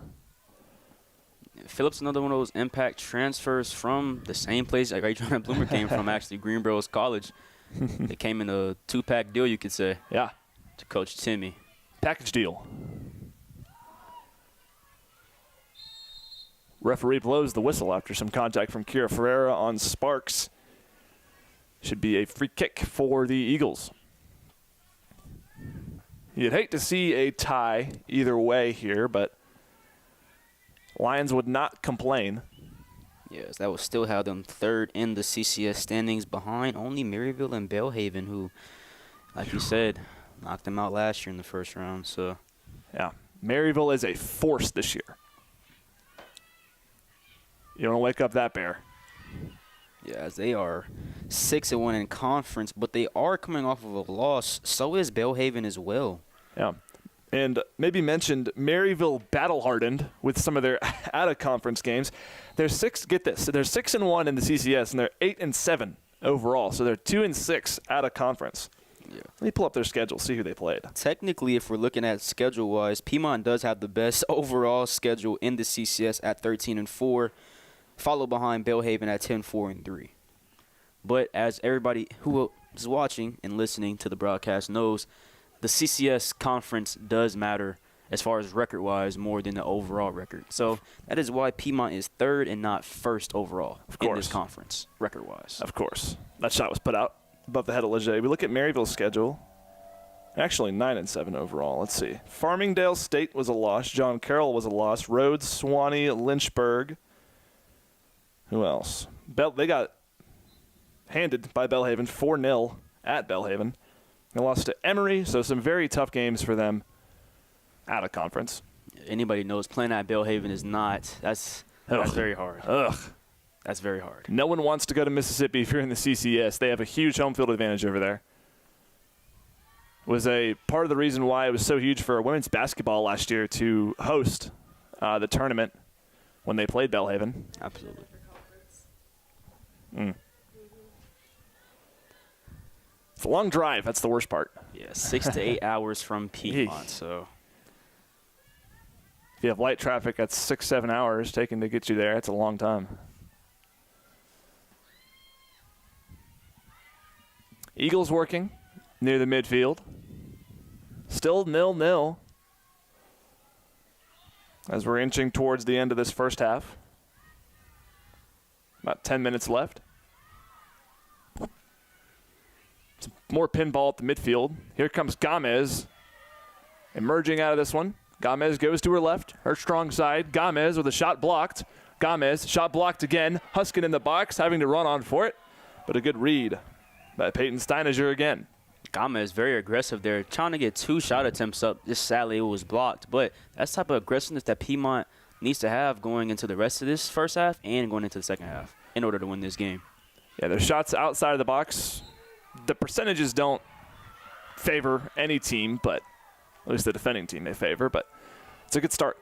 Speaker 2: Phillips, another one of those impact transfers from the same place like Adriana Bloomer came from, actually, Greenboro's College. They came in a two-pack deal, you could say.
Speaker 1: Yeah.
Speaker 2: To Coach Timmy.
Speaker 1: Package deal. Referee blows the whistle after some contact from Kira Ferreira on Sparks. Should be a free kick for the Eagles. You'd hate to see a tie either way here, but Lions would not complain.
Speaker 2: Yes, that would still have them third in the CCS standings behind only Maryville and Belhaven, who, like you said, knocked them out last year in the first round. So,
Speaker 1: yeah, Maryville is a force this year. You don't want to wake up that bear.
Speaker 2: yeah, as they are 6-1 in conference, but they are coming off of a loss. So is Belhaven as well.
Speaker 1: Yeah. And maybe mentioned Maryville battle-hardened with some of their out-of-conference games. They're get this, they're 6-1 in the CCS, and they're 8-7 overall. So they're 2-6 out of conference.
Speaker 2: Yeah.
Speaker 1: Let me pull up their schedule, see who they played.
Speaker 2: Technically, if we're looking at schedule-wise, Piedmont does have the best overall schedule in the CCS at 13-4, followed behind Belhaven at 10-4-3. But as everybody who is watching and listening to the broadcast knows, the CCS conference does matter as far as record-wise more than the overall record. So that is why Piedmont is third and not first overall in this conference, record-wise.
Speaker 1: Of course. That shot was put out above the head of Leger. We look at Maryville's schedule. Actually, 9-7 overall. Let's see. Farmingdale State was a loss. John Carroll was a loss. Rhodes, Swanee, Lynchburg. Who else? They got handed by Belhaven 4-0 at Belhaven. They lost to Emory, so some very tough games for them out of conference.
Speaker 2: Anybody knows playing at Belhaven is not. That's very hard.
Speaker 1: Ugh.
Speaker 2: That's very hard.
Speaker 1: No one wants to go to Mississippi if you're in the CCS. They have a huge home field advantage over there. Was a part of the reason why it was so huge for women's basketball last year to host the tournament when they played Belhaven.
Speaker 2: Absolutely.
Speaker 1: It's a long drive. That's the worst part.
Speaker 2: Yeah, 6 to 8 hours from Piedmont. So
Speaker 1: if you have light traffic, that's 6-7 hours taken to get you there. That's a long time. Eagles working near the midfield. Still 0-0 as we're inching towards the end of this first half. About 10 minutes left. Some more pinball at the midfield. Here comes Gomez emerging out of this one. Gomez goes to her left, her strong side. Gomez with a shot blocked. Gomez, shot blocked again. Huskin in the box, having to run on for it. But a good read by Peyton Steiniger again.
Speaker 2: Gomez very aggressive there, trying to get 2 shot attempts up. Just sadly, it was blocked. But that's the type of aggressiveness that Piedmont needs to have going into the rest of this first half and going into the second half in order to win this game.
Speaker 1: Yeah, their shots outside of the box, the percentages don't favor any team, but at least the defending team may favor, but it's a good start.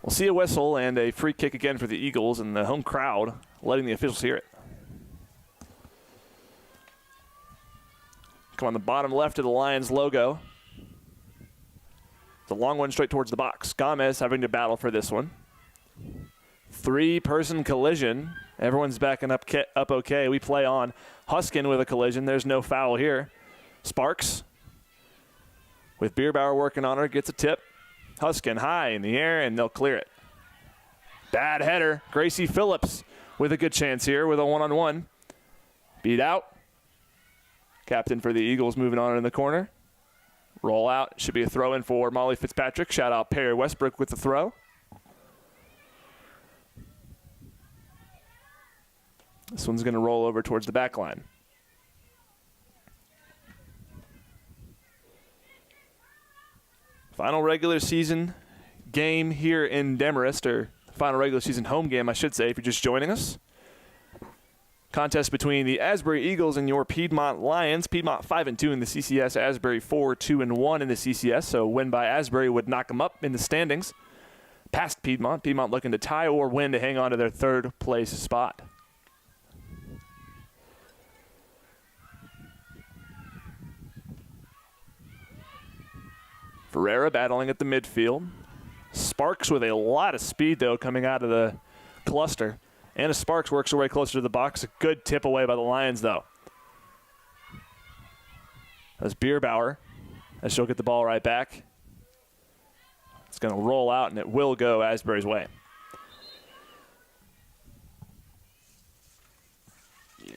Speaker 1: We'll see a whistle and a free kick again for the Eagles, and the home crowd letting the officials hear it. Come on the bottom left of the Lions logo. The long one straight towards the box. Gomez having to battle for this one. 3-person collision. Everyone's backing up okay. We play on. Huskin with a collision. There's no foul here. Sparks with Bierbauer working on her. Gets a tip. Huskin high in the air, and they'll clear it. Bad header. Gracie Phillips with a good chance here with a one-on-one. Speed out. Captain for the Eagles moving on in the corner. Roll out. Should be a throw in for Molly Fitzpatrick. Shout out Perry Westbrook with the throw. This one's going to roll over towards the back line. Final regular season game here in Demarest, or final regular season home game, I should say, if you're just joining us. Contest between the Asbury Eagles and your Piedmont Lions. Piedmont 5-2 in the CCS. Asbury 4-2-1 in the CCS. So win by Asbury would knock them up in the standings. Past Piedmont. Piedmont looking to tie or win to hang on to their third place spot. Ferreira battling at the midfield. Sparks with a lot of speed, though, coming out of the cluster. Anna Sparks works her way closer to the box. A good tip away by the Lions, though. That's Bierbauer, as she'll get the ball right back. It's going to roll out, and it will go Asbury's way.
Speaker 2: Yeah.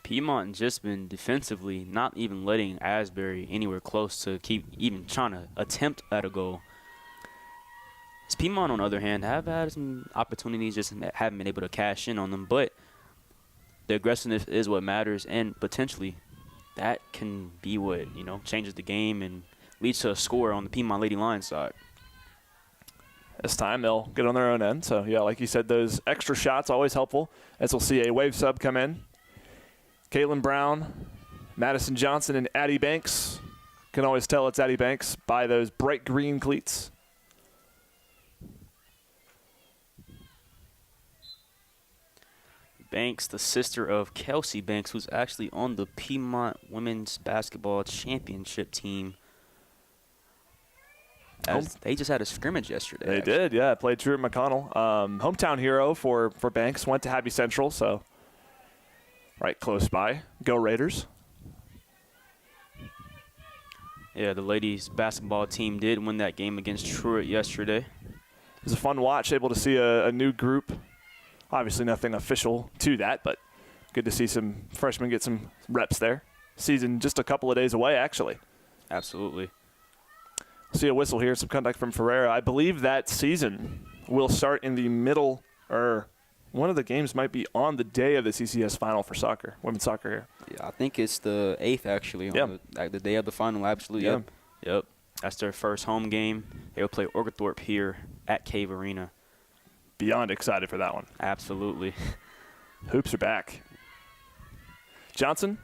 Speaker 2: Piedmont just been defensively not even letting Asbury anywhere close to keep even trying to attempt at a goal. Piedmont, on the other hand, have had some opportunities, just haven't been able to cash in on them. But the aggressiveness is what matters, and potentially that can be what, changes the game and leads to a score on the Piedmont Lady Lions side.
Speaker 1: This time they'll get on their own end. So, yeah, like you said, those extra shots always helpful, as we'll see a wave sub come in. Caitlin Brown, Madison Johnson, and Addie Banks. Can always tell it's Addie Banks by those bright green cleats.
Speaker 2: Banks, the sister of Kelsey Banks, who's actually on the Piedmont Women's Basketball Championship team. They just had a scrimmage yesterday.
Speaker 1: They did, yeah. Played Truett McConnell. Hometown hero for Banks. Went to Happy Central, so right close by. Go Raiders.
Speaker 2: Yeah, the ladies' basketball team did win that game against Truett yesterday.
Speaker 1: It was a fun watch, able to see a new group. Obviously nothing official to that, but good to see some freshmen get some reps there. Season just a couple of days away, actually.
Speaker 2: Absolutely.
Speaker 1: See a whistle here, some contact from Ferreira. I believe that season will start in the middle, or one of the games might be on the day of the CCS final for soccer, women's soccer here.
Speaker 2: Yeah, I think it's the 8th, actually, on the day of the final. Absolutely.
Speaker 1: Yeah.
Speaker 2: Yep. That's their first home game. They'll play Oglethorpe here at Cave Arena.
Speaker 1: Beyond excited for that one.
Speaker 2: Absolutely.
Speaker 1: Hoops are back. Johnson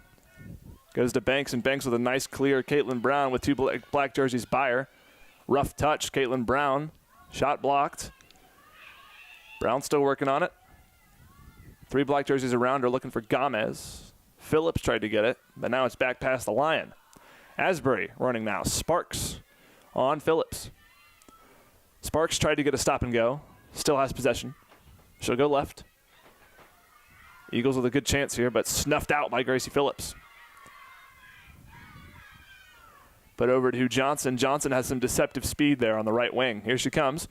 Speaker 1: goes to Banks, and Banks with a nice clear. Caitlin Brown with two black jerseys by her. Rough touch, Caitlin Brown. Shot blocked. Brown still working on it. 3 black jerseys around her looking for Gomez. Phillips tried to get it, but now it's back past the Lion. Asbury running now. Sparks on Phillips. Sparks tried to get a stop and go. Still has possession. She'll go left. Eagles with a good chance here, but snuffed out by Gracie Phillips. But over to Johnson. Johnson has some deceptive speed there on the right wing. Here she comes.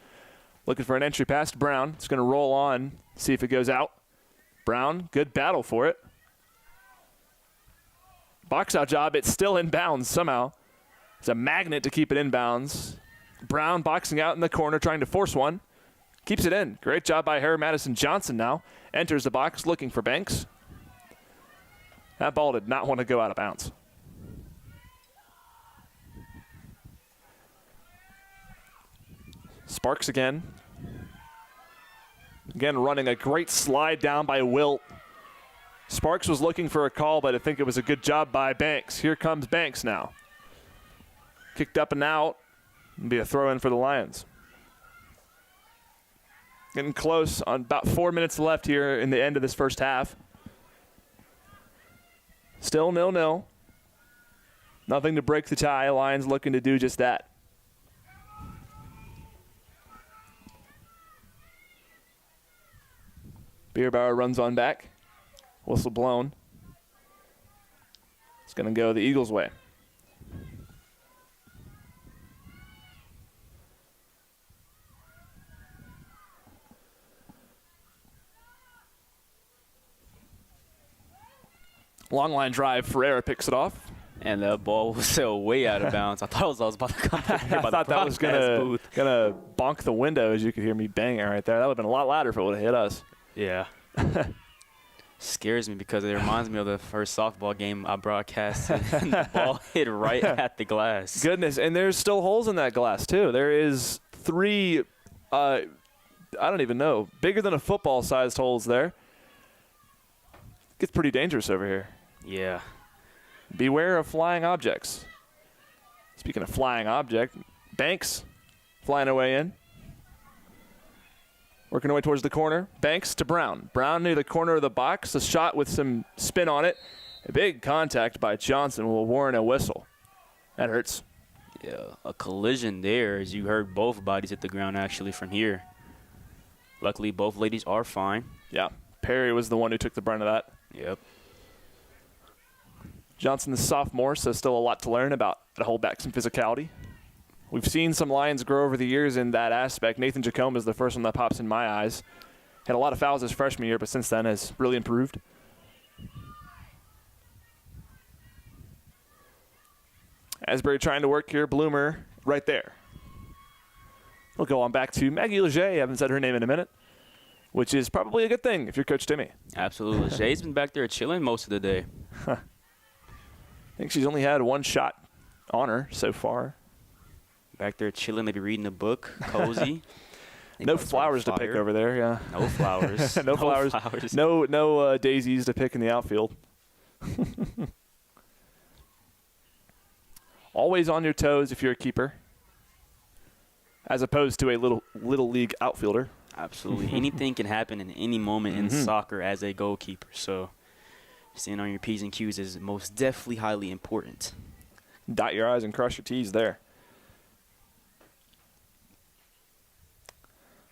Speaker 1: Looking for an entry pass to Brown. It's going to roll on, see if it goes out. Brown, good battle for it. Box out job, it's still in bounds somehow. It's a magnet to keep it in bounds. Brown boxing out in the corner, trying to force one. Keeps it in. Great job by her. Madison Johnson now enters the box looking for Banks. That ball did not want to go out of bounds. Sparks again. Again running a great slide down by Wilt. Sparks was looking for a call, but I think it was a good job by Banks. Here comes Banks now. Kicked up and out. It'll be a throw in for the Lions. Getting close on about 4 minutes left here in the end of this first half. Still 0-0. Nothing to break the tie. Lions looking to do just that. Bierbauer runs on back. Whistle blown. It's going to go the Eagles' way. Long line drive. Ferreira picks it off.
Speaker 2: And the ball was still way out of bounds. I thought I was about to come through here by
Speaker 1: I thought
Speaker 2: the
Speaker 1: that was gonna bonk the window, as you could hear me banging right there. That would have been a lot louder if it would have hit us.
Speaker 2: Yeah. Scares me because it reminds me of the first softball game I broadcasted, and the ball hit right at the glass.
Speaker 1: Goodness, and there's still holes in that glass too. There is 3, I don't even know, bigger than a football-sized holes there. Gets pretty dangerous over here.
Speaker 2: Yeah.
Speaker 1: Beware of flying objects. Speaking of flying object, Banks flying away in. Working away towards the corner. Banks to Brown. Brown near the corner of the box. A shot with some spin on it. A big contact by Johnson will warrant a whistle. That hurts.
Speaker 2: Yeah, a collision there, as you heard both bodies hit the ground actually from here. Luckily, both ladies are fine.
Speaker 1: Yeah, Perry was the one who took the brunt of that.
Speaker 2: Yep.
Speaker 1: Johnson, the sophomore, so still a lot to learn about how to hold back some physicality. We've seen some Lions grow over the years in that aspect. Nathan Jacome is the first one that pops in my eyes. Had a lot of fouls his freshman year, but since then has really improved. Asbury trying to work here. Bloomer right there. We'll go on back to Maggie Leger. Haven't said her name in a minute, which is probably a good thing if you're Coach Timmy.
Speaker 2: Absolutely. Leger's been back there chilling most of the day.
Speaker 1: I think she's only had 1 shot on her so far.
Speaker 2: Back there chilling, maybe reading a book, cozy.
Speaker 1: No flowers to pick over there, yeah.
Speaker 2: No flowers.
Speaker 1: No flowers. No daisies to pick in the outfield. Always on your toes if you're a keeper, as opposed to a little league outfielder.
Speaker 2: Absolutely. Anything can happen in any moment in soccer as a goalkeeper. So staying on your P's and Q's is most definitely highly important.
Speaker 1: Dot your I's and cross your T's there.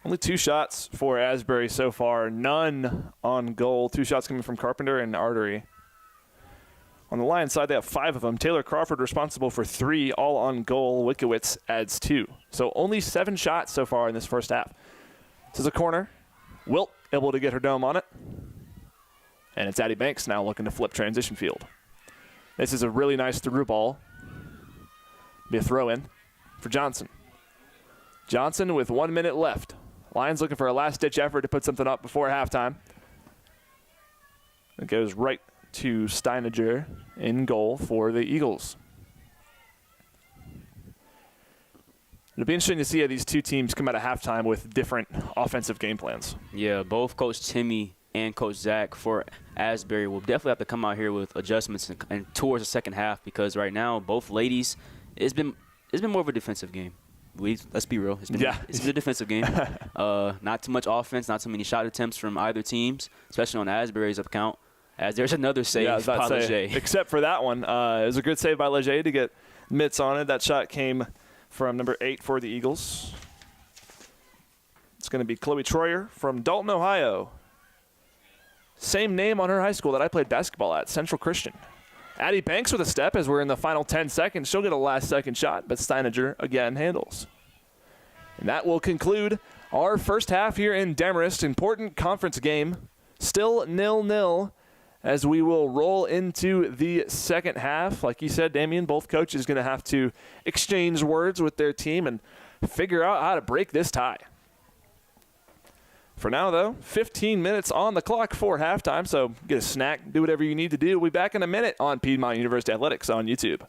Speaker 1: Only 2 shots for Asbury so far. None on goal. 2 shots coming from Carpenter and Artery. On the Lions side, they have 5 of them. Taylor Crawford responsible for 3, all on goal. Wickowitz adds 2. So only 7 shots so far in this first half. This is a corner. Wilt able to get her dome on it. And it's Addie Banks now looking to flip transition field. This is a really nice through ball. Be a throw in for Johnson. Johnson with 1 minute left. Lions looking for a last-ditch effort to put something up before halftime. It goes right to Steiniger in goal for the Eagles. It'll be interesting to see how these two teams come out of halftime with different offensive game plans.
Speaker 2: Yeah, both Coach Timmy and Coach Zach for Asbury will definitely have to come out here with adjustments and towards the second half, because right now both ladies, it's been more of a defensive game. Let's be real. It's been a defensive game. Not too much offense, not too many shot attempts from either teams, especially on Asbury's account, as there's another save by Leger.
Speaker 1: Except for that one. It was a good save by Leger to get mitts on it. That shot came from number 8 for the Eagles. It's going to be Chloe Troyer from Dalton, Ohio. Same name on her high school that I played basketball at, Central Christian. Addie Banks with a step as we're in the final 10 seconds. She'll get a last-second shot, but Steiniger again handles. And that will conclude our first half here in Demarest. Important conference game. Still 0-0 as we will roll into the second half. Like you said, Damian, both coaches going to have to exchange words with their team and figure out how to break this tie. For now, though, 15 minutes on the clock for halftime, so get a snack, do whatever you need to do. We'll be back in a minute on Piedmont University Athletics on YouTube.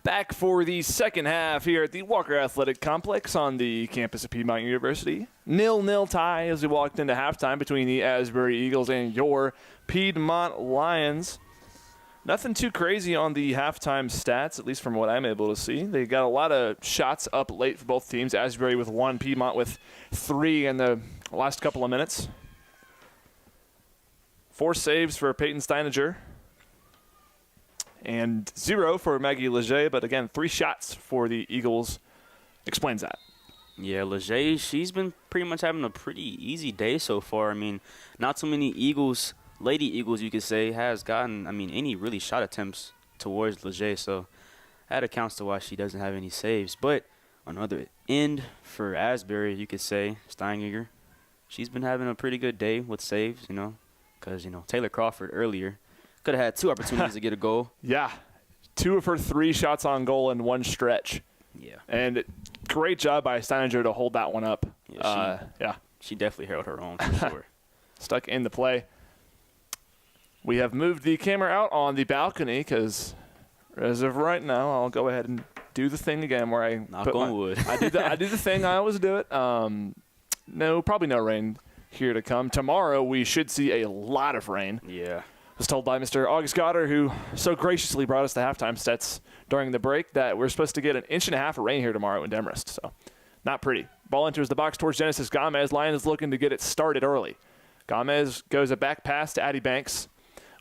Speaker 1: Back for the second half here at the Walker Athletic Complex on the campus of Piedmont University. 0-0 tie as we walked into halftime between the Asbury Eagles and your Piedmont Lions. Nothing too crazy on the halftime stats, at least from what I'm able to see. They got a lot of shots up late for both teams. Asbury with 1, Piedmont with 3 in the last couple of minutes. 4 saves for Peyton Steininger. And 0 for Maggie Leger, but again, 3 shots for the Eagles explains that.
Speaker 2: Yeah, Leger, she's been pretty much having a pretty easy day so far. I mean, not too many Eagles, Lady Eagles, you could say, has gotten, any really shot attempts towards Leger. So that accounts to why she doesn't have any saves. But on the other end, for Asbury, you could say, Steininger, she's been having a pretty good day with saves, because, Taylor Crawford earlier could have had 2 opportunities to get a goal.
Speaker 1: Yeah, 2 of her 3 shots on goal in one stretch.
Speaker 2: Yeah.
Speaker 1: And great job by Steininger to hold that one up.
Speaker 2: Yeah, she definitely held her own for sure.
Speaker 1: Stuck in the play. We have moved the camera out on the balcony because as of right now, I'll go ahead and do the thing again where I
Speaker 2: knock on wood.
Speaker 1: I do the thing. I always do it. Probably no rain here to come. Tomorrow we should see a lot of rain.
Speaker 2: Yeah.
Speaker 1: I was told by Mr. August Goddard, who so graciously brought us the halftime stats during the break, that we're supposed to get 1.5 inches of rain here tomorrow in Demarest. So, not pretty. Ball enters the box towards Genesis Gomez. Lions looking to get it started early. Gomez goes a back pass to Addie Banks.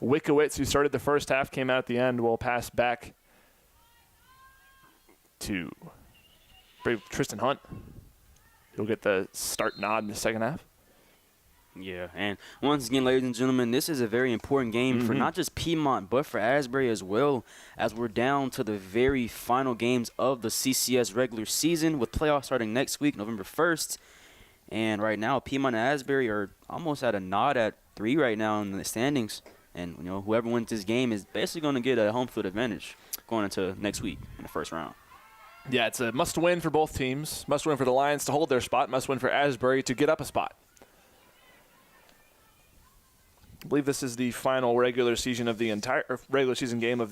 Speaker 1: Wickowitz, who started the first half, came out at the end, will pass back to Tristan Hunt. He'll get the start nod in the second half.
Speaker 2: Yeah, and once again, ladies and gentlemen, this is a very important game for not just Piedmont, but for Asbury as well, as we're down to the very final games of the CCS regular season, with playoffs starting next week, November 1st. And right now, Piedmont and Asbury are almost at a nod at 3 right now in the standings. And, whoever wins this game is basically going to get a home field advantage going into next week in the first round.
Speaker 1: Yeah, it's a must-win for both teams. Must-win for the Lions to hold their spot. Must-win for Asbury to get up a spot. I believe this is the final regular season game of the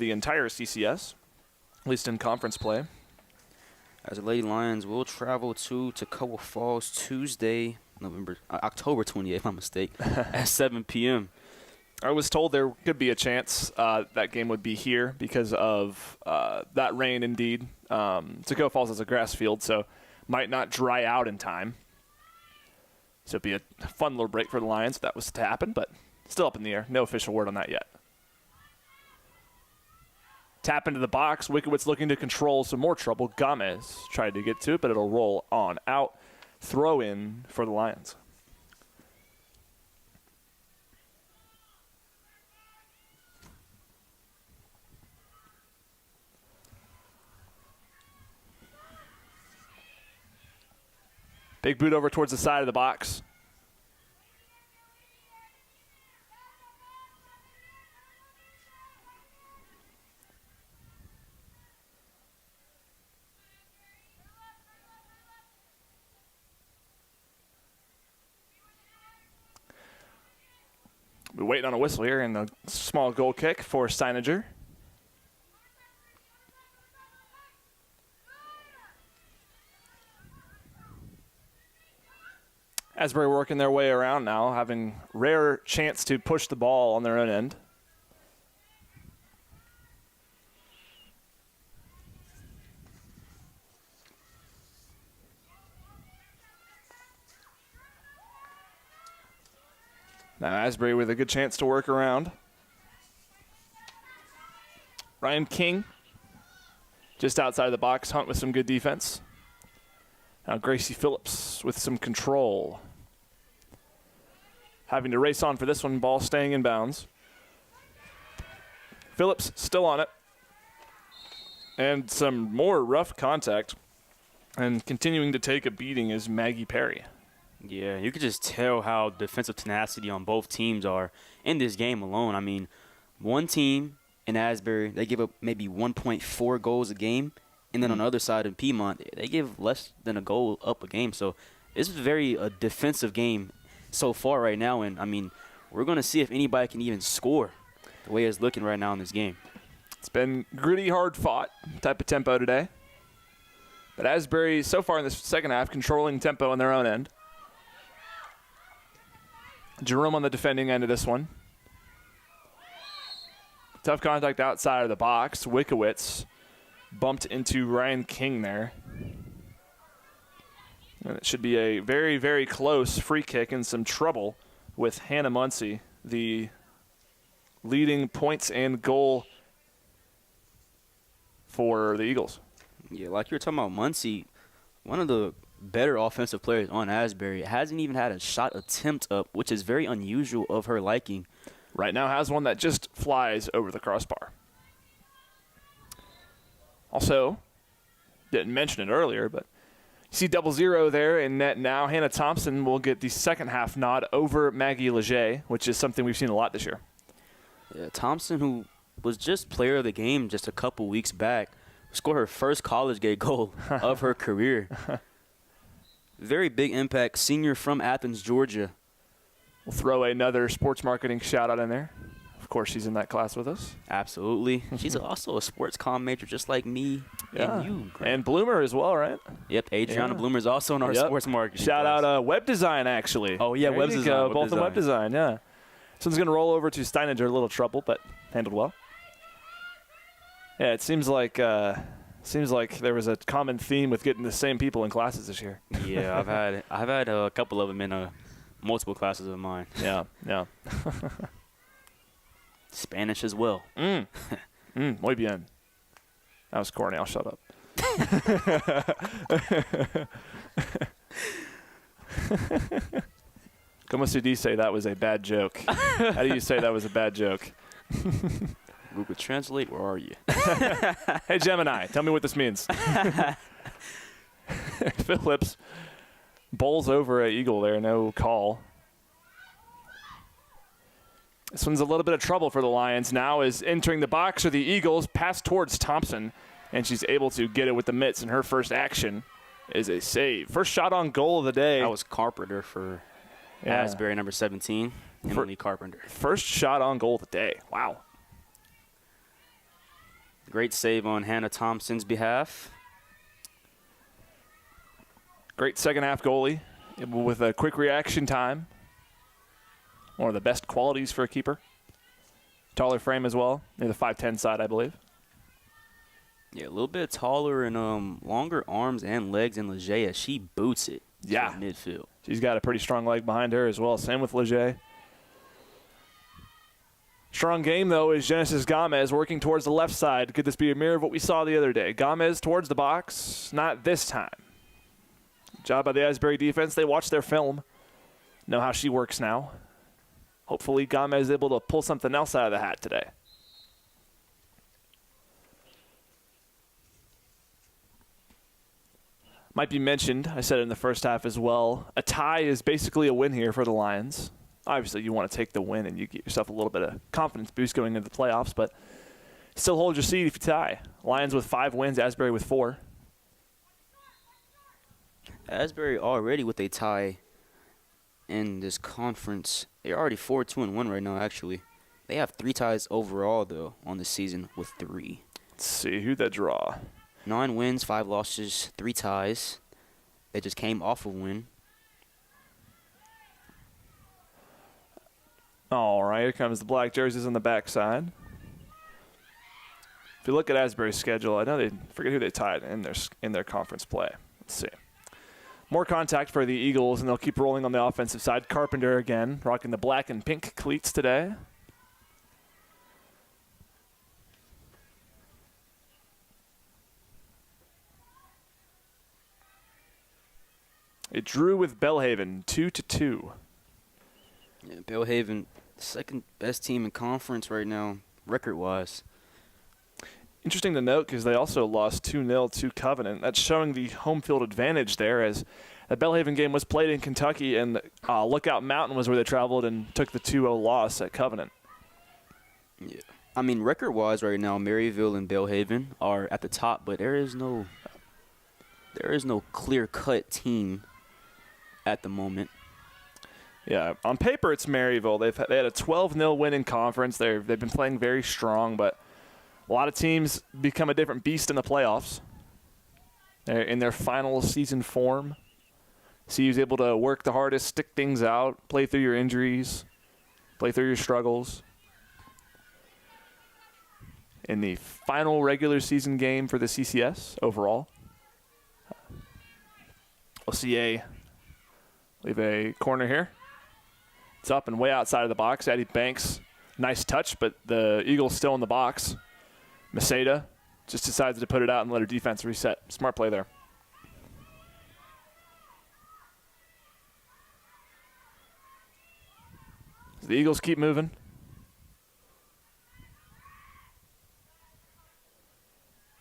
Speaker 1: entire CCS, at least in conference play.
Speaker 2: As the Lady Lions will travel to Toccoa Falls Tuesday, October 28th, if I'm mistaken, at 7 p.m.
Speaker 1: I was told there could be a chance that game would be here because of that rain indeed. Toccoa Falls is a grass field, so might not dry out in time. So it'd be a fun little break for the Lions if that was to happen, but still up in the air. No official word on that yet. Tap into the box. Wickowitz looking to control some more trouble. Gomez tried to get to it, but it'll roll on out. Throw in for the Lions. Big boot over towards the side of the box. We're waiting on a whistle here and a small goal kick for Steininger. Asbury working their way around now, having rare chance to push the ball on their own end. Now Asbury with a good chance to work around. Ryan King just outside the box. Hunt with some good defense. Now Gracie Phillips with some control. Having to race on for this one, ball staying in bounds. Phillips still on it. And some more rough contact. And continuing to take a beating is Maggie Perry.
Speaker 2: Yeah, you could just tell how defensive tenacity on both teams are in this game alone. I mean, one team in Asbury, they give up maybe 1.4 goals a game. And then on the other side in Piedmont, they give less than a goal up a game. So this is a very defensive game so far right now. And, I mean, we're going to see if anybody can even score the way it's looking right now in this game.
Speaker 1: It's been gritty, hard-fought type of tempo today. But Asbury, so far in the second half, controlling tempo on their own end. Jerome on the defending end of this one. Tough contact outside of the box. Wikowitz bumped into Ryan King there. And it should be a very, very close free kick and some trouble with Hannah Muncie, the leading points and goal for the Eagles.
Speaker 2: Yeah, like you were talking about Muncie, one of the better offensive players on Asbury, hasn't even had a shot attempt up, which is very unusual of her liking.
Speaker 1: Right now has one that just flies over the crossbar. Also, didn't mention it earlier, but you see 0-0 there in net now. Hannah Thompson will get the second half nod over Maggie Leger, which is something we've seen a lot this year.
Speaker 2: Yeah, Thompson, who was just player of the game just a couple weeks back, scored her first college gate goal of her career. Very big impact, senior from Athens, Georgia.
Speaker 1: We'll throw another sports marketing shout-out in there. Of course, she's in that class with us.
Speaker 2: Absolutely. She's also a sports comm major just like me and you. Grant.
Speaker 1: And Bloomer as well, right?
Speaker 2: Yep, Adriana Bloomer is also in our sports marketing
Speaker 1: Shout-out
Speaker 2: class.
Speaker 1: web design, actually.
Speaker 2: Oh, yeah, web design.
Speaker 1: Both in web design, yeah. This one's going to roll over to Steininger, a little trouble, but handled well. Yeah, it seems like there was a common theme with getting the same people in classes this year.
Speaker 2: Yeah, I've had a couple of them in multiple classes of mine.
Speaker 1: Yeah.
Speaker 2: Spanish as well.
Speaker 1: Muy bien. That was corny. I'll shut up. ¿Cómo se dice that was a bad joke? How do you say that was a bad joke?
Speaker 2: Google Translate, where are you?
Speaker 1: Hey, Gemini, tell me what this means. Phillips bowls over an Eagle there. No call. This one's a little bit of trouble for the Lions. Now is entering the box for the Eagles. Pass towards Thompson, and she's able to get it with the mitts, and her first action is a save. First shot on goal of the day.
Speaker 2: That was Carpenter for Asbury, number 17. Emily Carpenter.
Speaker 1: First shot on goal of the day. Wow.
Speaker 2: Great save on Hannah Thompson's behalf.
Speaker 1: Great second half goalie with a quick reaction time. One of the best qualities for a keeper. Taller frame as well, near the 5'10" side, I believe.
Speaker 2: Yeah, a little bit taller and longer arms and legs than Leger. She boots it to midfield.
Speaker 1: She's got a pretty strong leg behind her as well. Same with Leger. Strong game, though, is Genesis Gomez working towards the left side. Could this be a mirror of what we saw the other day? Gomez towards the box. Not this time. Job by the Asbury defense. They watch their film. Know how she works now. Hopefully Gomez is able to pull something else out of the hat today. Might be mentioned, I said it in the first half as well, a tie is basically a win here for the Lions. Obviously, you want to take the win and you get yourself a little bit of confidence boost going into the playoffs, but still hold your seat if you tie. Lions with 5 wins, Asbury with 4.
Speaker 2: Asbury already with a tie in this conference. They're already 4-2-1 right now, actually. They have 3 ties overall, though, on the season with 3.
Speaker 1: Let's see who they draw.
Speaker 2: 9 wins, 5 losses, 3 ties. They just came off a win.
Speaker 1: All right, here comes the black jerseys on the backside. If you look at Asbury's schedule, I know they forget who they tied in their conference play. Let's see. More contact for the Eagles, and they'll keep rolling on the offensive side. Carpenter again, rocking the black and pink cleats today. It drew with Belhaven, 2-2.
Speaker 2: Yeah, Belhaven, second best team in conference right now, record-wise.
Speaker 1: Interesting to note because they also lost 2-0 to Covenant. That's showing the home field advantage there, as the Belhaven game was played in Kentucky, and Lookout Mountain was where they traveled and took the 2-0 loss at Covenant.
Speaker 2: Yeah, I mean, record-wise right now, Maryville and Belhaven are at the top, but there is no clear-cut team at the moment.
Speaker 1: Yeah, on paper it's Maryville. They had a 12-0 win in conference. They've been playing very strong, but A lot of teams become a different beast in the playoffs. They're in their final season form. So he was able to work the hardest, stick things out, play through your injuries, play through your struggles. In the final regular season game for the CCS overall, we'll see leave a corner here. It's up and way outside of the box. Eddie Banks, nice touch, but the Eagles still in the box. Maceda just decides to put it out and let her defense reset. Smart play there. The Eagles keep moving.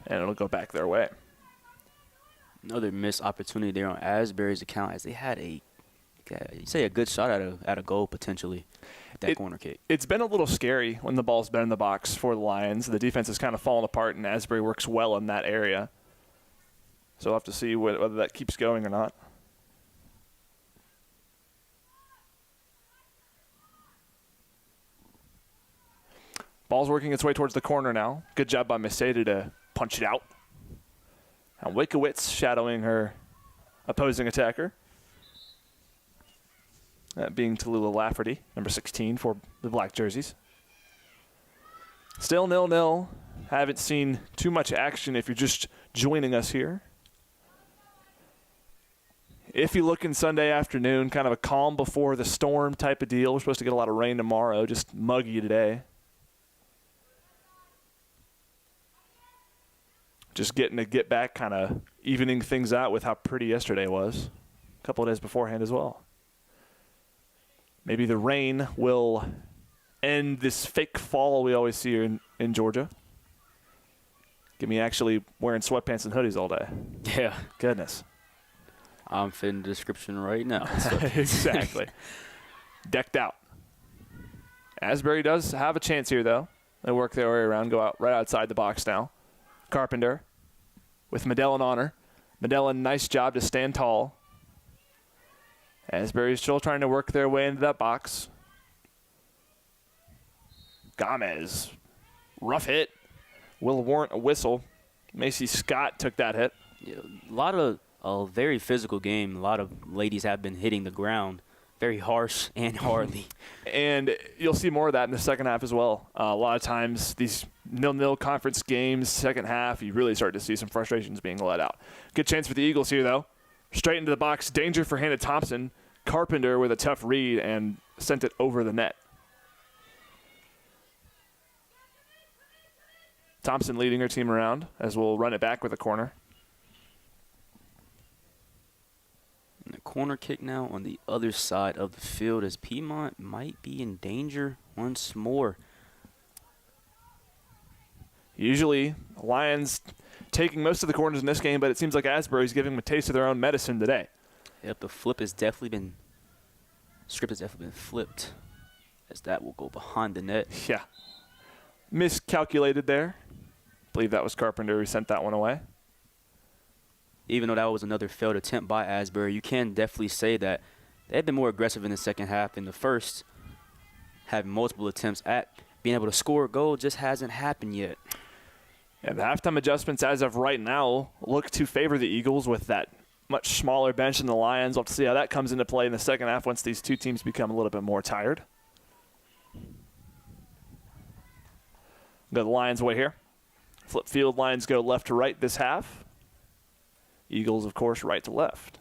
Speaker 1: And it'll go back their way.
Speaker 2: Another missed opportunity there on Asbury's account, as they had a good shot at a goal potentially at that corner kick.
Speaker 1: It's been a little scary when the ball's been in the box for the Lions. The defense has kind of fallen apart, and Asbury works well in that area. So we'll have to see whether that keeps going or not. Ball's working its way towards the corner now. Good job by Maceda to punch it out. Now Wakewitz shadowing her opposing attacker. That being Tallulah Lafferty, number 16 for the black jerseys. Still 0-0. Haven't seen too much action if you're just joining us here. If you look in Sunday afternoon, kind of a calm before the storm type of deal. We're supposed to get a lot of rain tomorrow, just muggy today. Just getting to get back, kind of evening things out with how pretty yesterday was. A couple of days beforehand as well. Maybe the rain will end this fake fall we always see here in Georgia. Get me actually wearing sweatpants and hoodies all day.
Speaker 2: Yeah.
Speaker 1: Goodness.
Speaker 2: I'm fitting the description right now.
Speaker 1: Exactly. Decked out. Asbury does have a chance here, though. They work their way around, go out right outside the box now. Carpenter with Medellin on her. Medellin, nice job to stand tall. Asbury's still trying to work their way into that box. Gomez, rough hit. Will warrant a whistle. Macy Scott took that hit.
Speaker 2: Yeah, a very physical game. A lot of ladies have been hitting the ground very harsh and hardly.
Speaker 1: And you'll see more of that in the second half as well. A lot of times, these 0-0 conference games, second half, you really start to see some frustrations being let out. Good chance for the Eagles here, though. Straight into the box. Danger for Hannah Thompson. Carpenter with a tough read and sent it over the net. Thompson leading her team around as we'll run it back with a corner.
Speaker 2: And the corner kick now on the other side of the field as Piedmont might be in danger once more. Usually,
Speaker 1: Lions taking most of the corners in this game, but it seems like Asbury's giving them a taste of their own medicine today.
Speaker 2: Yep, the script has definitely been flipped, as that will go behind the net.
Speaker 1: Yeah. Miscalculated there. I believe that was Carpenter who sent that one away.
Speaker 2: Even though that was another failed attempt by Asbury, you can definitely say that they've been more aggressive in the second half. In the first, having multiple attempts at being able to score a goal just hasn't happened yet.
Speaker 1: And the halftime adjustments as of right now look to favor the Eagles with that much smaller bench than the Lions. We'll have to see how that comes into play in the second half once these two teams become a little bit more tired. Go the Lions' way here. Flip field, Lions go left to right this half. Eagles, of course, right to left.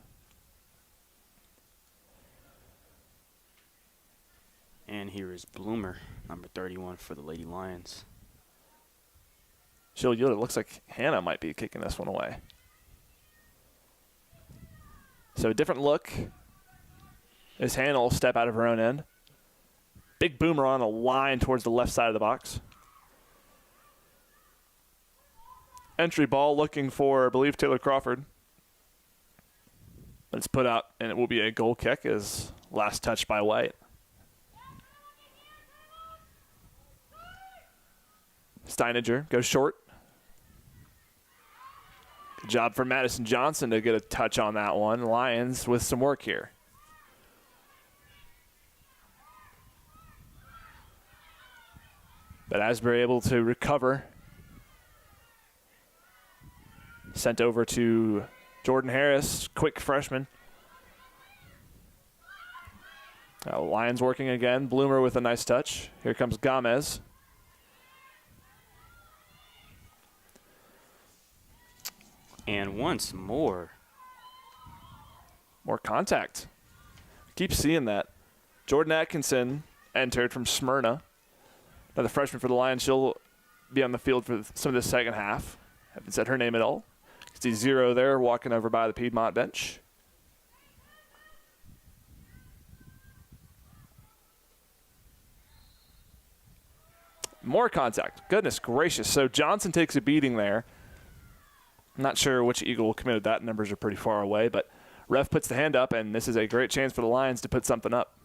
Speaker 2: And here is Bloomer, number 31 for the Lady Lions.
Speaker 1: It looks like Hannah might be kicking this one away. So a different look as Hannah will step out of her own end. Big boomer on a line towards the left side of the box. Entry ball looking for, I believe, Taylor Crawford. It's put out, and it will be a goal kick as last touch by White. Steininger goes short. Good job for Madison Johnson to get a touch on that one. Lions with some work here. But Asbury able to recover Sent over to Jordan Harris, quick freshman. Lions working again. Bloomer with a nice touch. Here comes Gomez.
Speaker 2: And once more.
Speaker 1: More contact. Keep seeing that. Jordan Atkinson entered from Smyrna. Another freshman for the Lions. She'll be on the field for some of the second half. Haven't said her name at all. See 0 there walking over by the Piedmont bench. More contact. Goodness gracious. So Johnson takes a beating there. I'm not sure which Eagle committed that. Numbers are pretty far away, but ref puts the hand up, and this is a great chance for the Lions to put something up.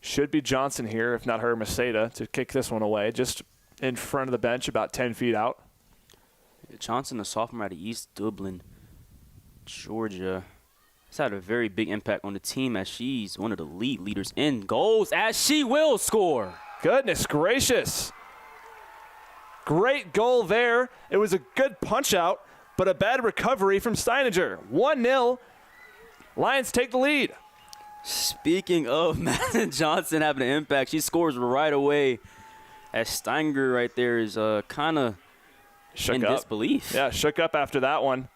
Speaker 1: Should be Johnson here, if not her, Maceda, to kick this one away, just in front of the bench, about 10 feet out.
Speaker 2: Johnson, a sophomore out of East Dublin, Georgia. It's had a very big impact on the team as she's one of the lead leaders in goals, as she will score.
Speaker 1: Goodness gracious. Great goal there. It was a good punch out, but a bad recovery from Steininger. 1-0. Lions take the lead.
Speaker 2: Speaking of Madison Johnson having an impact, she scores right away as Steininger right there is kind of in disbelief.
Speaker 1: Yeah, shook up after that one.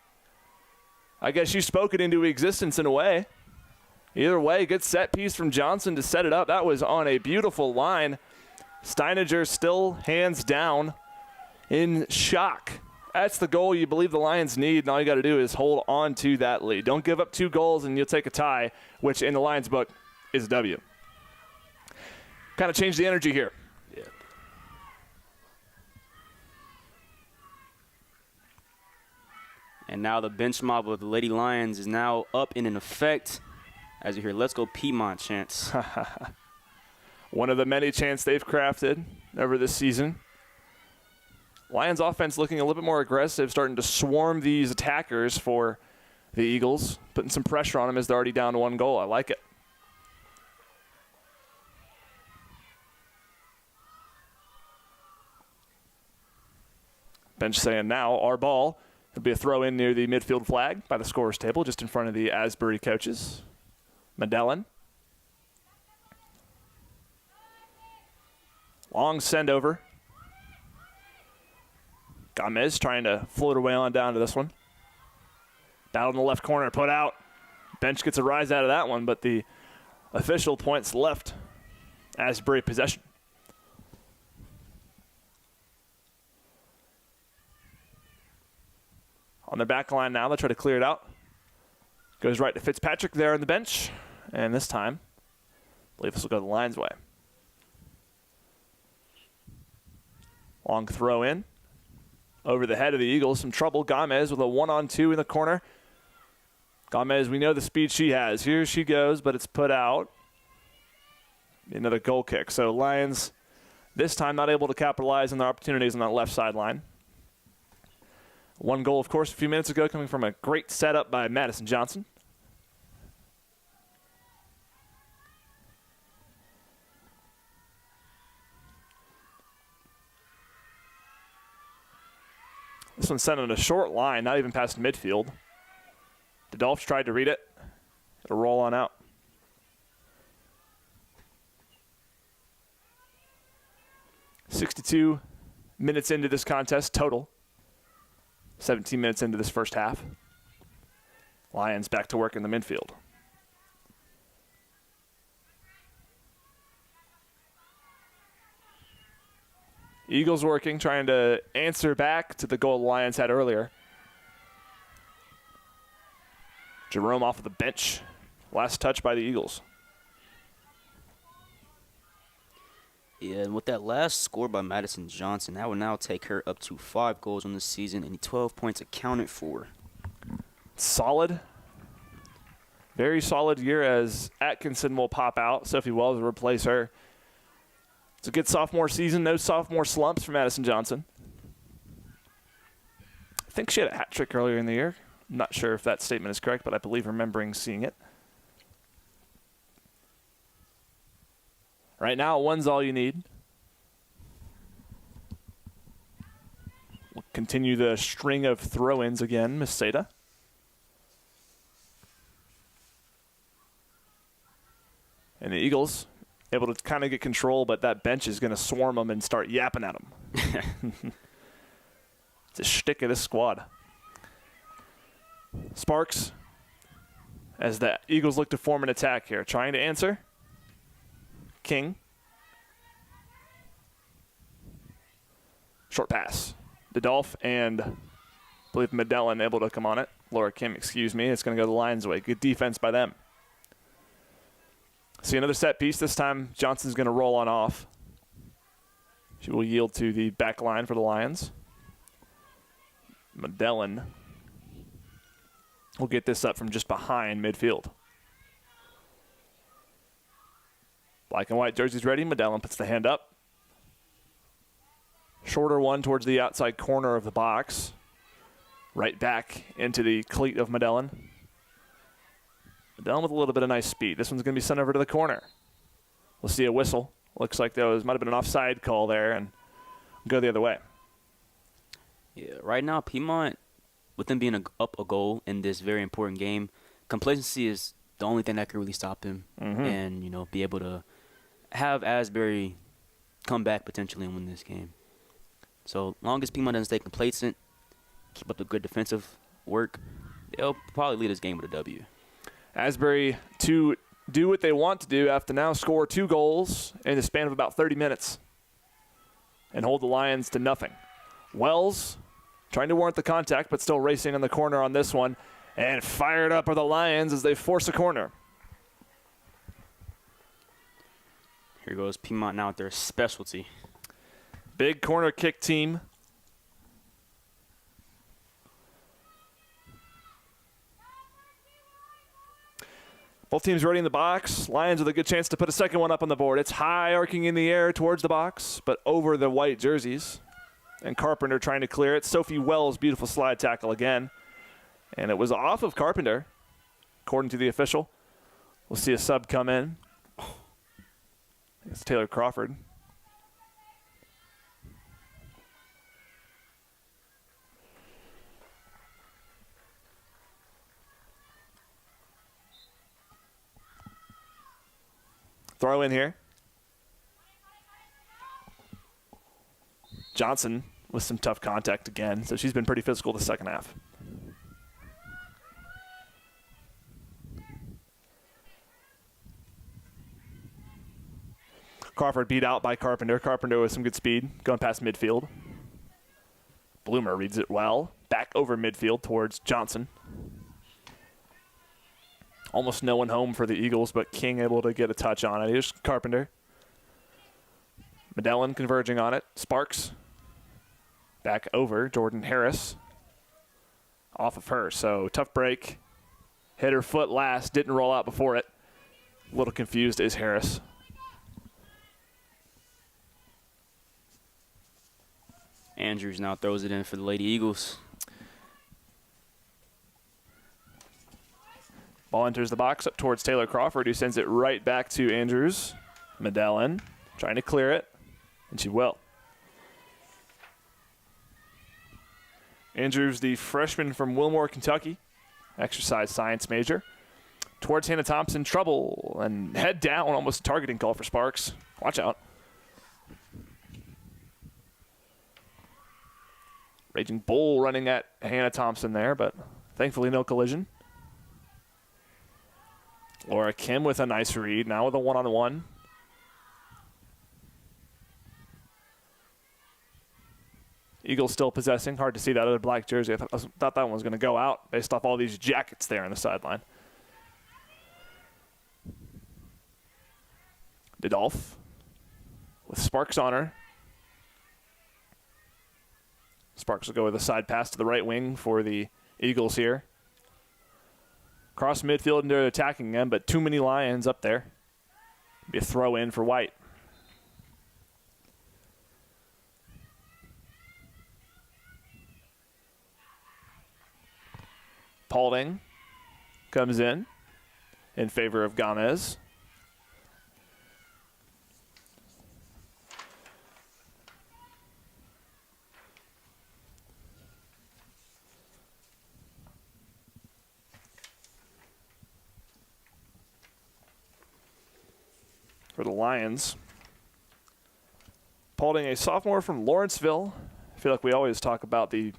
Speaker 1: I guess you spoke it into existence in a way. Either way, good set piece from Johnson to set it up. That was on a beautiful line. Steininger still hands down in shock. That's the goal you believe the Lions need, and all you got to do is hold on to that lead. Don't give up 2 goals, and you'll take a tie, which in the Lions book is a W. Kind of change the energy here.
Speaker 2: Yeah. And now the bench mob of the Lady Lions is now up and in effect. As you hear, let's go Piedmont chants.
Speaker 1: One of the many chants they've crafted over this season. Lions offense looking a little bit more aggressive, starting to swarm these attackers for the Eagles, putting some pressure on them as they're already down to 1 goal. I like it. Bench saying now, our ball. It'll be a throw in near the midfield flag by the scorer's table, just in front of the Asbury coaches. Medellin. Long send over. Gomez trying to float her way on down to this one. Battle in the left corner, put out. Bench gets a rise out of that one, but the official points left Asbury possession. On their back line now, they'll try to clear it out. Goes right to Fitzpatrick there on the bench. And this time, I believe this will go the Lions' way. Long throw in. Over the head of the Eagles. Some trouble. Gomez with a 1-on-2 in the corner. Gomez, we know the speed she has. Here she goes, but it's put out. Another goal kick. So Lions this time not able to capitalize on their opportunities on that left sideline. 1 goal, of course, a few minutes ago coming from a great setup by Madison Johnson. This one sent on a short line, not even past midfield. The Dolphins tried to read it. It'll roll on out. "62 minutes into this contest total. 17 minutes into this first half. Lions back to work in the midfield. Eagles working, trying to answer back to the goal the Lions had earlier. Jerome off of the bench. Last touch by the Eagles.
Speaker 2: Yeah, and with that last score by Madison Johnson, that will now take her up to 5 goals on the season and 12 points accounted for.
Speaker 1: Solid. Very solid year as Atkinson will pop out. Sophie Wells will replace her. It's a good sophomore season. No sophomore slumps for Madison Johnson. I think she had a hat trick earlier in the year. I'm not sure if that statement is correct, but I believe remembering seeing it. Right now, 1's all you need. We'll continue the string of throw-ins again, Miss Seda. And the Eagles able to kind of get control, but that bench is going to swarm them and start yapping at them. It's a shtick of this squad. Sparks, as the Eagles look to form an attack here, trying to answer. King. Short pass. Didolf and I believe Medellin able to come on it. Laura Kim, excuse me. It's going to go the Lions' way. Good defense by them. See another set piece. This time Johnson's going to roll on off. She will yield to the back line for the Lions. Medellin will get this up from just behind midfield. Black and white jerseys ready. Medellin puts the hand up. Shorter one towards the outside corner of the box. Right back into the cleat of Medellin. Medellin with a little bit of nice speed. This one's going to be sent over to the corner. We'll see a whistle. Looks like there might have been an offside call there and go the other way.
Speaker 2: Yeah, right now Piedmont, with them being up a goal in this very important game, complacency is the only thing that could really stop them and, you know, be able to have Asbury come back potentially and win this game. So long as Piedmont doesn't stay complacent, keep up the good defensive work, they'll probably lead this game with a W.
Speaker 1: Asbury to do what they want to do have to now score 2 goals in the span of about 30 minutes and hold the Lions to nothing. Wells trying to warrant the contact, but still racing in the corner on this one. And fired up are the Lions as they force a corner.
Speaker 2: Here goes Piedmont now with their specialty.
Speaker 1: Big corner kick team. Both teams ready in the box. Lions with a good chance to put a second one up on the board. It's high, arcing in the air towards the box, but over the white jerseys. And Carpenter trying to clear it. Sophie Wells, beautiful slide tackle again. And it was off of Carpenter, according to the official. We'll see a sub come in. It's Taylor Crawford. Throw in here. Johnson with some tough contact again, so she's been pretty physical the second half. Crawford beat out by Carpenter. Carpenter with some good speed going past midfield. Bloomer reads it well. Back over midfield towards Johnson. Almost no one home for the Eagles, but King able to get a touch on it. Here's Carpenter. Medellin converging on it. Sparks. Back over. Jordan Harris. Off of her. So tough break. Hit her foot last. Didn't roll out before it. A little confused is Harris.
Speaker 2: Andrews now throws it in for the Lady Eagles.
Speaker 1: Ball enters the box up towards Taylor Crawford, who sends it right back to Andrews. Medellin trying to clear it, and she will. Andrews, the freshman from Wilmore, Kentucky, exercise science major. Towards Hannah Thompson, trouble, and head down, almost a targeting call for Sparks. Watch out. Raging Bull running at Hannah Thompson there, but thankfully no collision. Laura Kim with a nice read, now with a one-on-one. Eagles still possessing. Hard to see that other black jersey. I thought that one was going to go out based off all these jackets there on the sideline. Didolf with Sparks on her. Sparks will go with a side pass to the right wing for the Eagles here. Cross midfield and they're attacking them, but too many Lions up there. Be a throw in for White. Paulding comes in favor of Gomez. for the Lions. Paulding, a sophomore from Lawrenceville. I feel like we always talk about the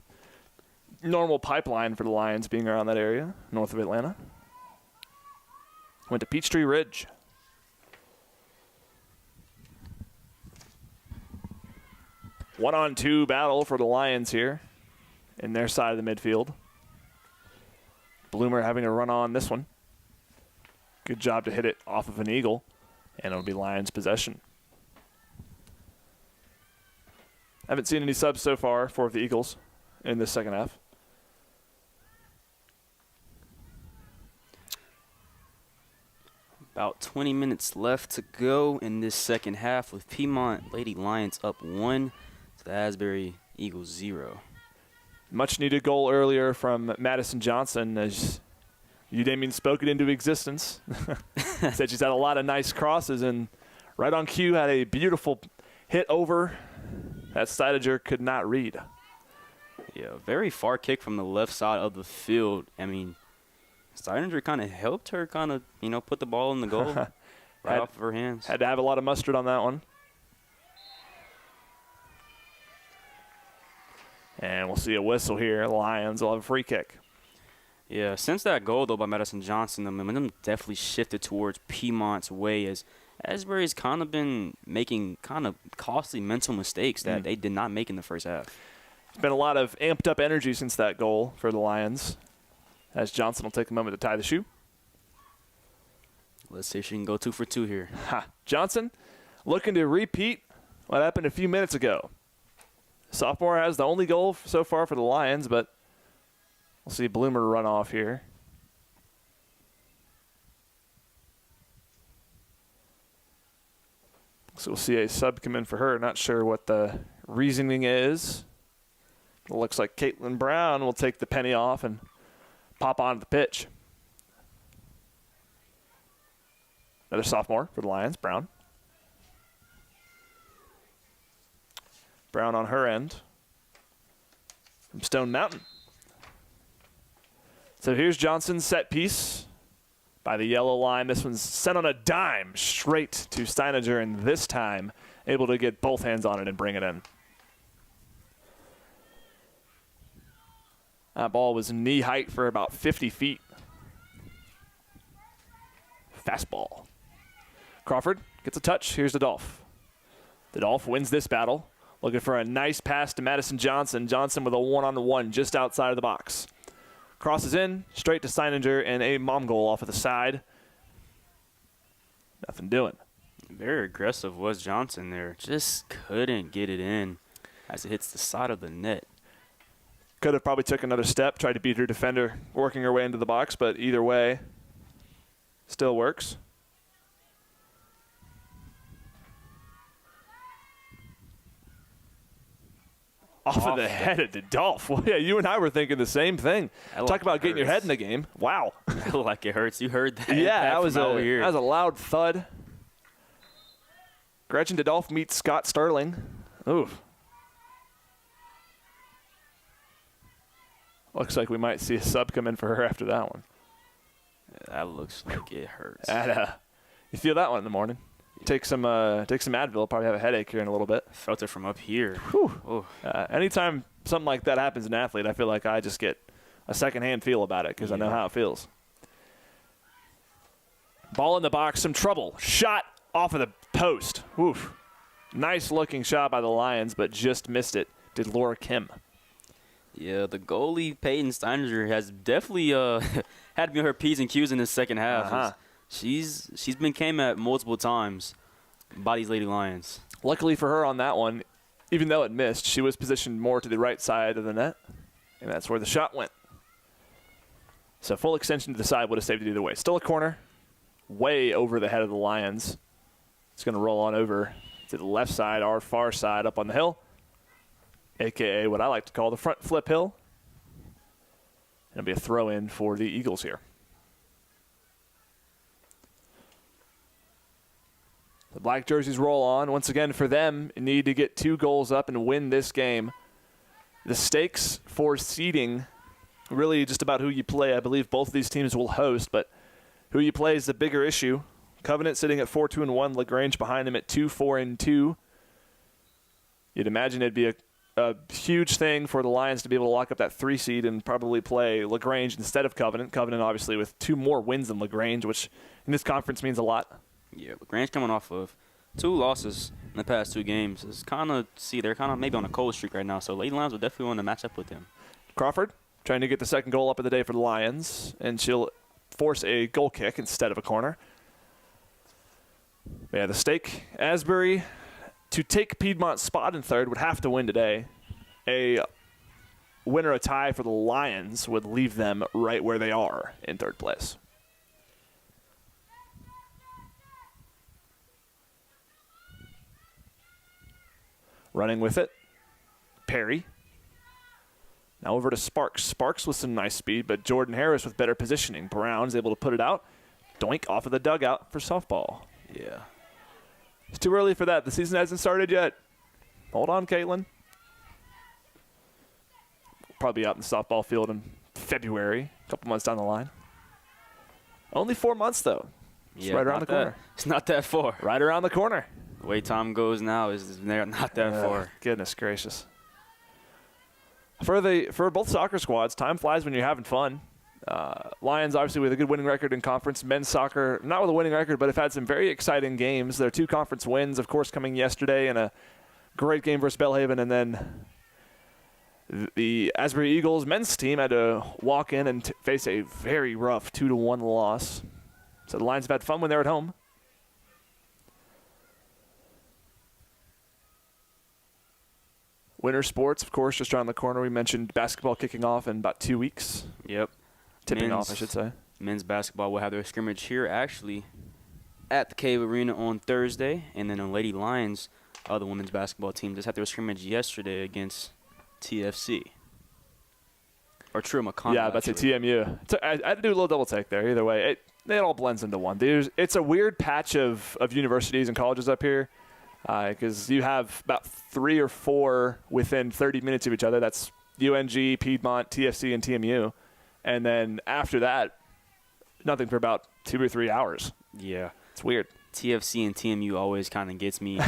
Speaker 1: normal pipeline for the Lions being around that area, north of Atlanta. Went to Peachtree Ridge. One-on-two battle for the Lions here in their side of the midfield. Bloomer having a run on this one. Good job to hit it off of an eagle, and it'll be Lions possession. Haven't seen any subs so far for the Eagles in this second half.
Speaker 2: About 20 minutes left to go in this second half with Piedmont Lady Lions up 1 to the Asbury Eagles 0.
Speaker 1: Much needed goal earlier from Madison Johnson as Udamian spoke it into existence. Said she's had a lot of nice crosses and right on cue had a beautiful hit over that Steidinger could not read.
Speaker 2: Yeah, very far kick from the left side of the field. I mean, Steidinger kind of helped her put the ball in the goal right off of her hands.
Speaker 1: Had to have a lot of mustard on that one. And we'll see a whistle here. Lions will have a free kick.
Speaker 2: Yeah, since that goal, though, by Madison Johnson, the momentum definitely shifted towards Piedmont's way as Asbury's kind of been making kind of costly mental mistakes that they did not make in the first half.
Speaker 1: It's been a lot of amped up energy since that goal for the Lions, as Johnson will take a moment to tie the shoe.
Speaker 2: Let's see if she can go 2 for 2 here.
Speaker 1: Johnson looking to repeat what happened a few minutes ago. Sophomore has the only goal so far for the Lions, but we'll see Bloomer run off here. So we'll see a sub come in for her. Not sure what the reasoning is. It looks like Caitlin Brown will take the penny off and pop onto the pitch. Another sophomore for the Lions, Brown. Brown on her end from Stone Mountain. So here's Johnson's set piece by the yellow line. This one's sent on a dime straight to Steininger, and this time able to get both hands on it and bring it in. That ball was knee height for about 50 feet. Fastball. Crawford gets a touch. Here's the Dolph. The Dolph wins this battle. Looking for a nice pass to Madison Johnson. Johnson with a one-on-one just outside of the box. Crosses in, straight to Steininger, and a mom goal off of the side. Nothing doing.
Speaker 2: Very aggressive was Johnson there. Just couldn't get it in as it hits the side of the net.
Speaker 1: Could have probably took another step, tried to beat her defender, working her way into the box, but either way, still works. Off of the head of the Dolph. Well, yeah, you and I were thinking the same thing. Talk about getting your head in the game. Wow.
Speaker 2: Like it hurts. You heard that.
Speaker 1: Yeah, that was a loud thud. Gretchen Dolph meets Scott Sterling. Oof. Looks like we might see a sub come in for her after that one.
Speaker 2: Yeah, that looks like it hurts.
Speaker 1: You feel that one in the morning. Take some Advil. Probably have a headache here in a little bit.
Speaker 2: Felt it from up here.
Speaker 1: Anytime something like that happens to an athlete, I feel like I just get a secondhand feel about it because I know how it feels. Ball in the box, some trouble. Shot off of the post. Oof. Nice looking shot by the Lions, but just missed it. Did Laura Kim.
Speaker 2: Yeah, the goalie, Peyton Steininger, has definitely had to be on her P's and Q's in the second half. She's been came at multiple times by these Lady Lions.
Speaker 1: Luckily for her on that one, even though it missed, she was positioned more to the right side of the net, and that's where the shot went. So full extension to the side would have saved it either way. Still a corner, way over the head of the Lions. It's going to roll on over to the left side, our far side up on the hill, a.k.a. what I like to call the front flip hill. It'll be a throw-in for the Eagles here. The black jerseys roll on. Once again, for them, need to get 2 goals up and win this game. The stakes for seeding, really just about who you play. I believe both of these teams will host, but who you play is the bigger issue. Covenant sitting at 4-2-1. LaGrange behind them at 2-4-2. You'd imagine it'd be a huge thing for the Lions to be able to lock up that 3 seed and probably play LaGrange instead of Covenant. Covenant obviously with 2 more wins than LaGrange, which in this conference means a lot.
Speaker 2: Yeah, LaGrange coming off of 2 losses in the past 2 games. It's they're kind of maybe on a cold streak right now, so Lady Lions will definitely want to match up with them.
Speaker 1: Crawford trying to get the second goal up of the day for the Lions, and she'll force a goal kick instead of a corner. Yeah, the stake. Asbury, to take Piedmont's spot in third, would have to win today. A win or a tie for the Lions would leave them right where they are in third place. Running with it, Perry. Now over to Sparks. Sparks with some nice speed, but Jordan Harris with better positioning. Brown's able to put it out. Doink off of the dugout for softball.
Speaker 2: Yeah.
Speaker 1: It's too early for that. The season hasn't started yet. Hold on, Caitlin. Probably out in the softball field in February, a couple months down the line. Only 4 months, though. It's right around the corner.
Speaker 2: It's not that far.
Speaker 1: Right around the corner.
Speaker 2: The way time goes now is not that far.
Speaker 1: Goodness gracious. For both soccer squads, time flies when you're having fun. Lions obviously with a good winning record in conference. Men's soccer, not with a winning record, but have had some very exciting games. Their 2 conference wins, of course, coming yesterday, and a great game versus Belhaven. And then the Asbury Eagles men's team had to walk in and face a very rough 2-1 loss. So the Lions have had fun when they're at home. Winter sports, of course, just around the corner. We mentioned basketball kicking off in about 2 weeks.
Speaker 2: Yep.
Speaker 1: Tipping off, I should say.
Speaker 2: Men's basketball will have their scrimmage here, actually, at the Cave Arena on Thursday. And then the Lady Lions, the women's basketball team, just had their scrimmage yesterday against TFC. Or True McConnell.
Speaker 1: Yeah, that's a TMU. I had to do a little double take there. Either way, it all blends into one. It's a weird patch of universities and colleges up here. Because you have about 3 or 4 within 30 minutes of each other. That's UNG, Piedmont, TFC, and TMU. And then after that, nothing for about 2 or 3 hours.
Speaker 2: Yeah.
Speaker 1: It's weird.
Speaker 2: TFC and TMU always kind of gets me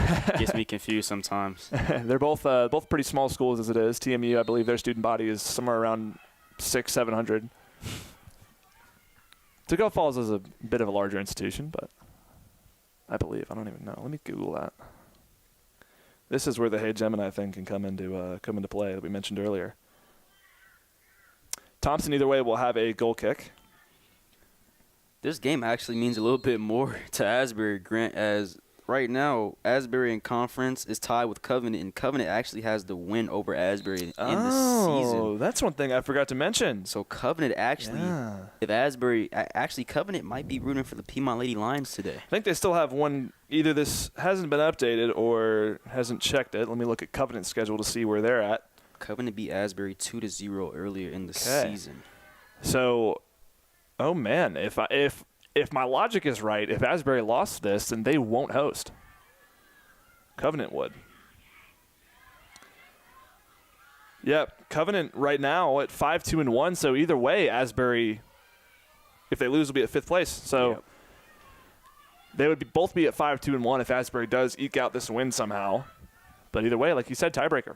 Speaker 2: confused sometimes.
Speaker 1: They're both pretty small schools as it is. TMU, I believe their student body is somewhere around 600-700. Tacoma Falls is a bit of a larger institution, but I believe. I don't even know. Let me Google that. This is where the Hey Gemini thing can come into play that we mentioned earlier. Thompson, either way, will have a goal kick.
Speaker 2: This game actually means a little bit more to Asbury, Grant, as right now Asbury in conference is tied with Covenant, and Covenant actually has the win over Asbury in the season.
Speaker 1: Oh, that's one thing I forgot to mention.
Speaker 2: So Covenant actually, if Asbury, actually Covenant might be rooting for the Piedmont Lady Lions today.
Speaker 1: I think they still have one. Either this hasn't been updated or hasn't checked it. Let me look at Covenant's schedule to see where they're at.
Speaker 2: Covenant beat Asbury 2-0 earlier in the season.
Speaker 1: So, oh man, if my logic is right, if Asbury lost this, then they won't host. Covenant would. Yep, Covenant right now at 5-2-1. So either way, Asbury, if they lose, will be at 5th place. So they would both be at 5-2-1 if Asbury does eke out this win somehow. But either way, like you said, tiebreaker.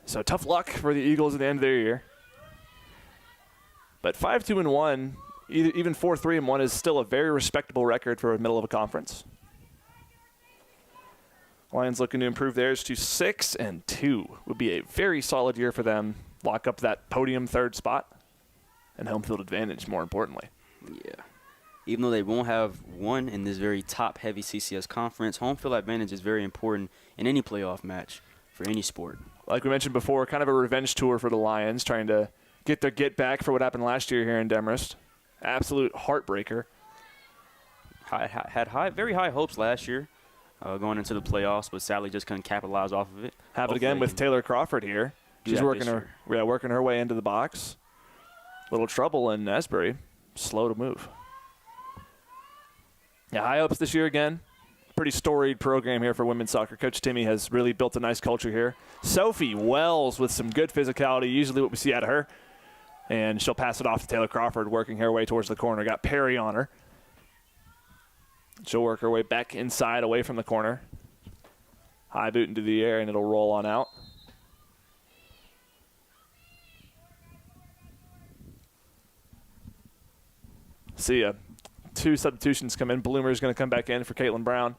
Speaker 1: So tough luck for the Eagles at the end of their year. But 5-2-1, even 4-3-1 is still a very respectable record for a middle of a conference. Lions looking to improve theirs to 6-2. Would be a very solid year for them. Lock up that podium 3rd spot and home field advantage, more importantly.
Speaker 2: Yeah. Even though they won't have one in this very top-heavy CCS conference, home field advantage is very important in any playoff match for any sport.
Speaker 1: Like we mentioned before, kind of a revenge tour for the Lions, trying to get their get back for what happened last year here in Demorest. Absolute heartbreaker.
Speaker 2: Had very high hopes last year going into the playoffs, but sadly just couldn't capitalize off of it.
Speaker 1: Have it again with Taylor Crawford here. She's working her way into the box. Little trouble in Asbury. Slow to move. Yeah, high hopes this year again. Pretty storied program here for women's soccer. Coach Timmy has really built a nice culture here. Sophie Wells with some good physicality, usually what we see out of her. And she'll pass it off to Taylor Crawford, working her way towards the corner. Got Perry on her. She'll work her way back inside away from the corner. High boot into the air, and it'll roll on out. See ya. 2 substitutions come in. Bloomer's going to come back in for Caitlin Brown.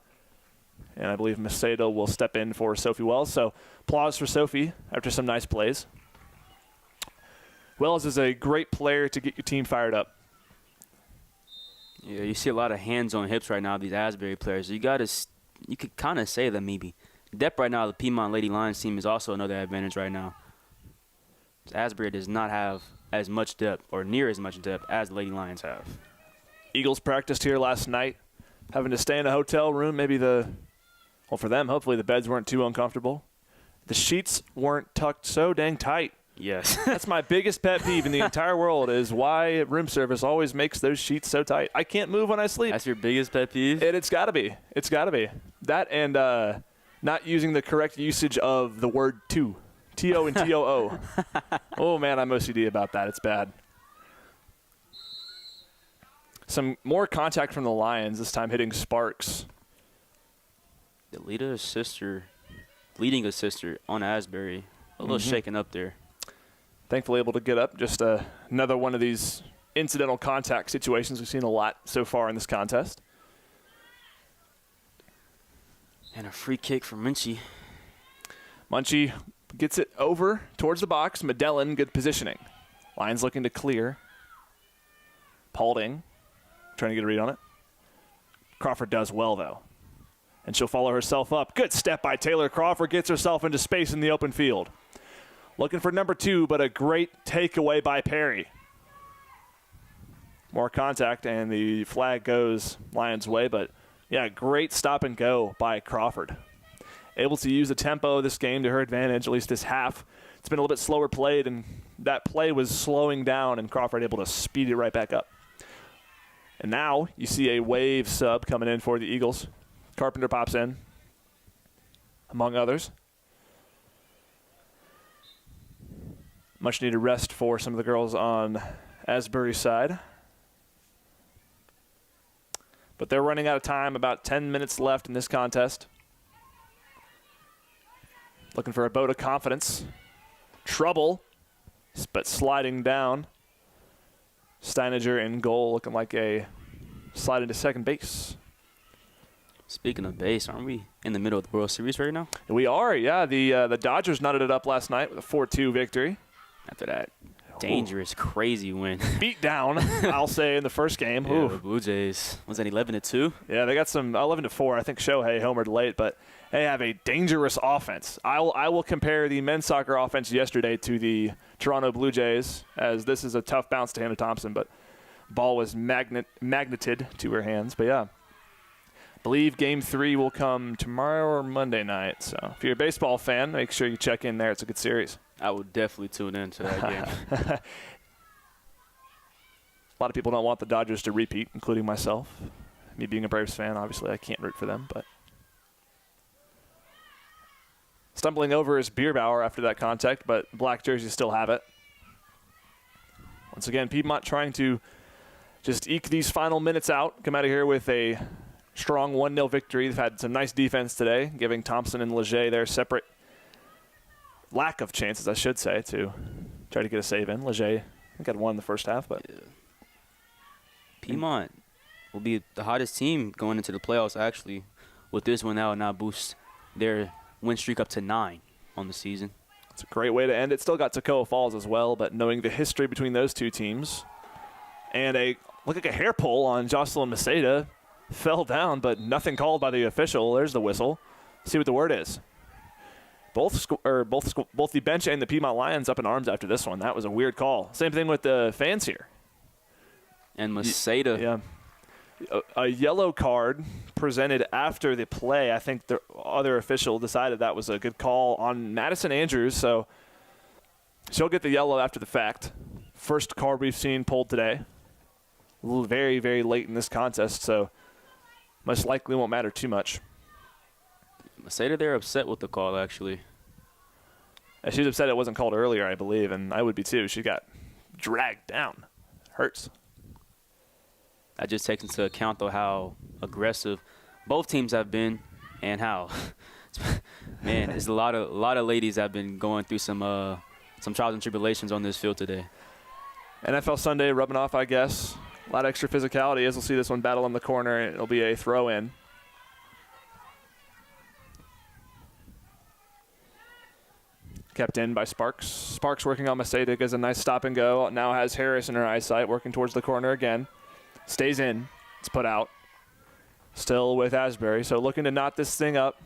Speaker 1: And I believe Macedo will step in for Sophie Wells. So applause for Sophie after some nice plays. Wells is a great player to get your team fired up.
Speaker 2: Yeah, you see a lot of hands on hips right now, these Asbury players. You could kind of say that maybe. Depth right now, the Piedmont Lady Lions team is also another advantage right now. Asbury does not have as much depth or near as much depth as the Lady Lions have.
Speaker 1: Eagles practiced here last night, having to stay in a hotel room. Maybe for them, hopefully the beds weren't too uncomfortable. The sheets weren't tucked so dang tight.
Speaker 2: Yes.
Speaker 1: That's my biggest pet peeve in the entire world is why room service always makes those sheets so tight. I can't move when I sleep.
Speaker 2: That's your biggest pet peeve?
Speaker 1: It's got to be. It's got to be. That and not using the correct usage of the word to. T-O and T-O-O. Oh, man, I'm OCD about that. It's bad. Some more contact from the Lions, this time hitting Sparks.
Speaker 2: The leading a sister on Asbury. A little shaken up there.
Speaker 1: Thankfully able to get up. Just another one of these incidental contact situations we've seen a lot so far in this contest.
Speaker 2: And a free kick for Munchie.
Speaker 1: Munchie gets it over towards the box. Medellin, good positioning. Lions looking to clear. Paulding trying to get a read on it. Crawford does well, though. And she'll follow herself up. Good step by Taylor Crawford. Gets herself into space in the open field. Looking for number 2, but a great takeaway by Perry. More contact, and the flag goes Lions' way. But, yeah, great stop and go by Crawford. Able to use the tempo of this game to her advantage, at least this half. It's been a little bit slower played, and that play was slowing down, and Crawford able to speed it right back up. And now you see a wave sub coming in for the Eagles. Carpenter pops in, among others. Much needed rest for some of the girls on Asbury's side. But they're running out of time, about 10 minutes left in this contest. Looking for a boat of confidence. Trouble, but sliding down. Steiniger in goal, looking like a slide into second base.
Speaker 2: Speaking of base, aren't we in the middle of the World Series right now?
Speaker 1: We are, yeah. The Dodgers knotted it up last night with a 4-2 victory.
Speaker 2: After that dangerous, crazy win.
Speaker 1: Beat down, I'll say, in the first game.
Speaker 2: Yeah, the Blue Jays. Was that 11-2?
Speaker 1: Yeah, they got some 11-4. I think Shohei homered late, but they have a dangerous offense. I will compare the men's soccer offense yesterday to the Toronto Blue Jays, as this is a tough bounce to Hannah Thompson, but ball was magneted to her hands. But, yeah. Believe Game 3 will come tomorrow or Monday night. So if you're a baseball fan, make sure you check in there. It's a good series.
Speaker 2: I would definitely tune in to that game.
Speaker 1: A lot of people don't want the Dodgers to repeat, including myself. Me being a Braves fan, obviously I can't root for them. But stumbling over is Bierbauer after that contact, but black jerseys still have it. Once again, Piedmont trying to just eke these final minutes out, come out of here with a strong 1-0 victory. They've had some nice defense today, giving Thompson and Leger their separate lack of chances, I should say, to try to get a save in. Leger, I think, had one in the first half. But
Speaker 2: yeah. Piedmont will be the hottest team going into the playoffs, actually. With this one, that will now boost their win streak up to 9 on the season.
Speaker 1: It's a great way to end it. Still got Toccoa Falls as well, but knowing the history between those two teams, and look like a hair pull on Jocelyn Maceda. Fell down, but nothing called by the official. There's the whistle. See what the word is. Both the bench and the Piedmont Lions up in arms after this one. That was a weird call. Same thing with the fans here.
Speaker 2: And Maceda.
Speaker 1: Yeah. A yellow card presented after the play. I think the other official decided that was a good call on Madison Andrews, so she'll get the yellow after the fact. First card we've seen pulled today. Very, very late in this contest, so most likely won't matter too much.
Speaker 2: Maceda, they're upset with the call, actually.
Speaker 1: She was upset it wasn't called earlier, I believe, and I would be too. She got dragged down. Hurts.
Speaker 2: that just takes into account, though, how aggressive both teams have been and how, man, there's a lot of ladies that have been going through some trials and tribulations on this field today.
Speaker 1: NFL Sunday rubbing off, I guess. A lot of extra physicality as we'll see this one battle in the corner, and it'll be a throw-in. Kept in by Sparks. Sparks working on Macedo, gets a nice stop and go. Now has Harris in her eyesight, working towards the corner again. Stays in. It's put out. Still with Asbury, so looking to knot this thing up.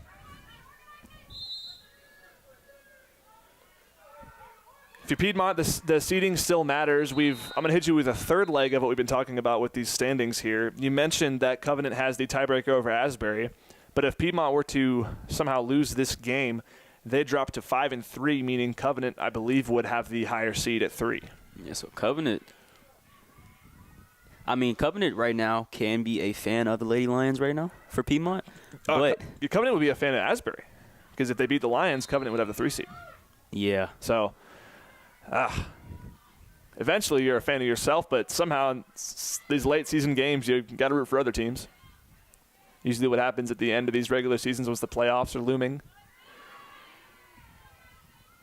Speaker 1: If you're Piedmont, the seeding still matters. I'm going to hit you with a third leg of what we've been talking about with these standings here. You mentioned that Covenant has the tiebreaker over Asbury, but if Piedmont were to somehow lose this game, they drop to 5-3, meaning Covenant, I believe, would have the higher seed at 3.
Speaker 2: Yeah, so Covenant right now can be a fan of the Lady Lions right now for Piedmont. But
Speaker 1: Covenant would be a fan of Asbury because if they beat the Lions, Covenant would have the 3 seed.
Speaker 2: Yeah.
Speaker 1: So eventually you're a fan of yourself, but somehow in these late season games, you got to root for other teams. Usually what happens at the end of these regular seasons once the playoffs are looming.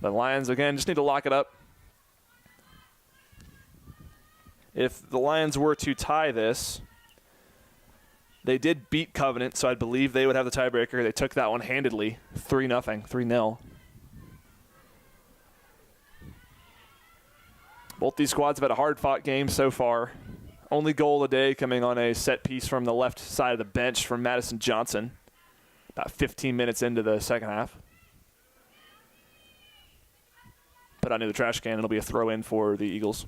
Speaker 1: The Lions, again, just need to lock it up. If the Lions were to tie this, they did beat Covenant, so I believe they would have the tiebreaker. They took that one handedly, 3-0. Both these squads have had a hard-fought game so far. Only goal of the day coming on a set piece from the left side of the bench from Madison Johnson, about 15 minutes into the second half. Put onto the trash can. It'll be a throw-in for the Eagles.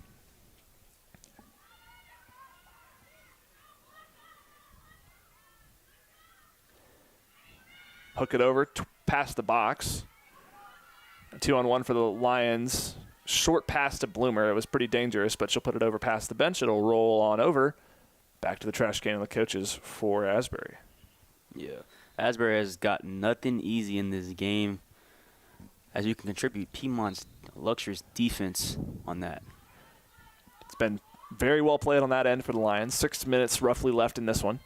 Speaker 1: Hook it over past the box. A 2-on-1 for the Lions. Short pass to Bloomer. It was pretty dangerous, but she'll put it over past the bench. It'll roll on over. Back to the trash can of the coaches for Asbury.
Speaker 2: Yeah. Asbury has got nothing easy in this game. As you can contribute Piedmont's luxurious defense on that.
Speaker 1: It's been very well played on that end for the Lions. 6 minutes roughly left in this one.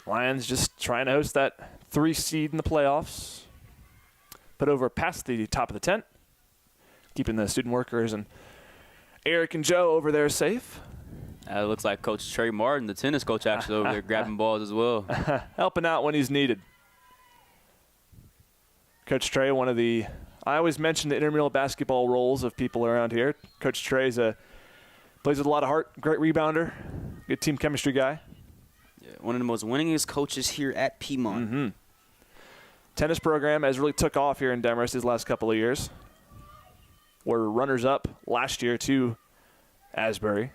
Speaker 1: The Lions just trying to host that 3 seed in the playoffs. Put over past the top of the tent. Keeping the student workers and Eric and Joe over there safe.
Speaker 2: It looks like Coach Trey Martin, the tennis coach, actually over there grabbing balls as well.
Speaker 1: Helping out when he's needed. Coach Trey, one of the – I always mention the intramural basketball roles of people around here. Coach Trey plays with a lot of heart, great rebounder, good team chemistry guy.
Speaker 2: Yeah, one of the most winningest coaches here at Piedmont.
Speaker 1: Mm-hmm. Tennis program has really took off here in Demorest these last couple of years. We're runners-up last year to Asbury.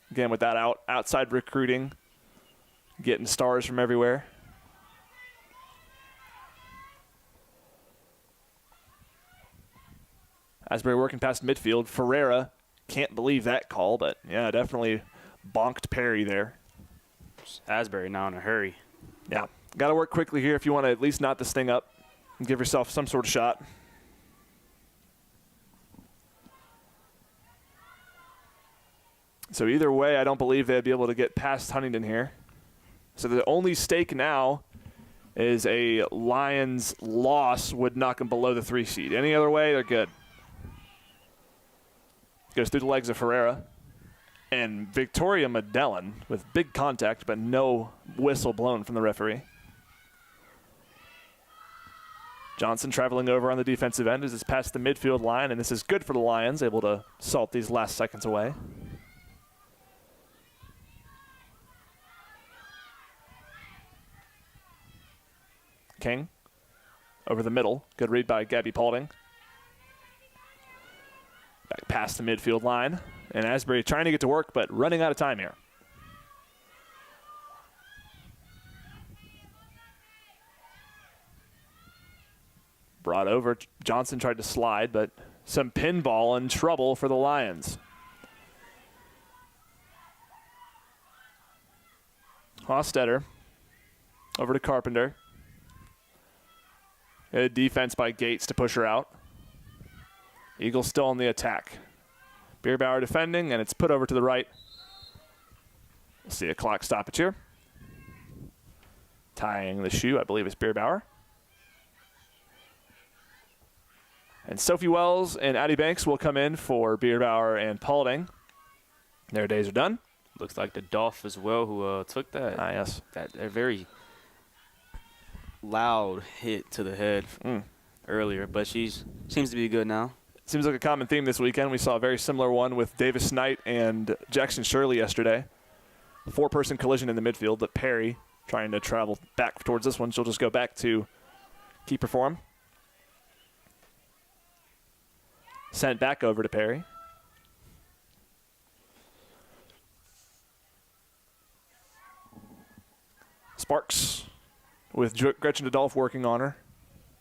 Speaker 1: Again, with that outside recruiting, getting stars from everywhere. Asbury working past midfield. Ferreira, can't believe that call, but yeah, definitely bonked Perry there.
Speaker 2: Asbury now in a hurry.
Speaker 1: Yeah, got to work quickly here if you want to at least knot this thing up and give yourself some sort of shot. So either way, I don't believe they'd be able to get past Huntington here. So the only stake now is a Lions loss would knock them below the 3 seed. Any other way, they're good. Goes through the legs of Ferreira. And Victoria Medellin with big contact, but no whistle blown from the referee. Johnson traveling over on the defensive end as it's past the midfield line, and this is good for the Lions, able to salt these last seconds away. King over the middle. Good read by Gabby Paulding. Back past the midfield line. And Asbury trying to get to work, but running out of time here. Brought over. Johnson tried to slide, but some pinball and trouble for the Lions. Hostetter over to Carpenter. Good defense by Gates to push her out. Eagles still on the attack. Bierbauer defending, and it's put over to the right. We'll see a clock stoppage here. Tying the shoe, I believe, is Bierbauer. And Sophie Wells and Addie Banks will come in for Bierbauer and Paulding. Their days are done.
Speaker 2: Looks like the Dolph as well who took that.
Speaker 1: Yes.
Speaker 2: That a very loud hit to the head earlier, but seems to be good now.
Speaker 1: Seems like a common theme this weekend. We saw a very similar one with Davis Knight and Jackson Shirley yesterday. A 4-person collision in the midfield, but Perry trying to travel back towards this one. She'll just go back to keeper form. Sent back over to Perry. Sparks with Gretchen Adolph working on her.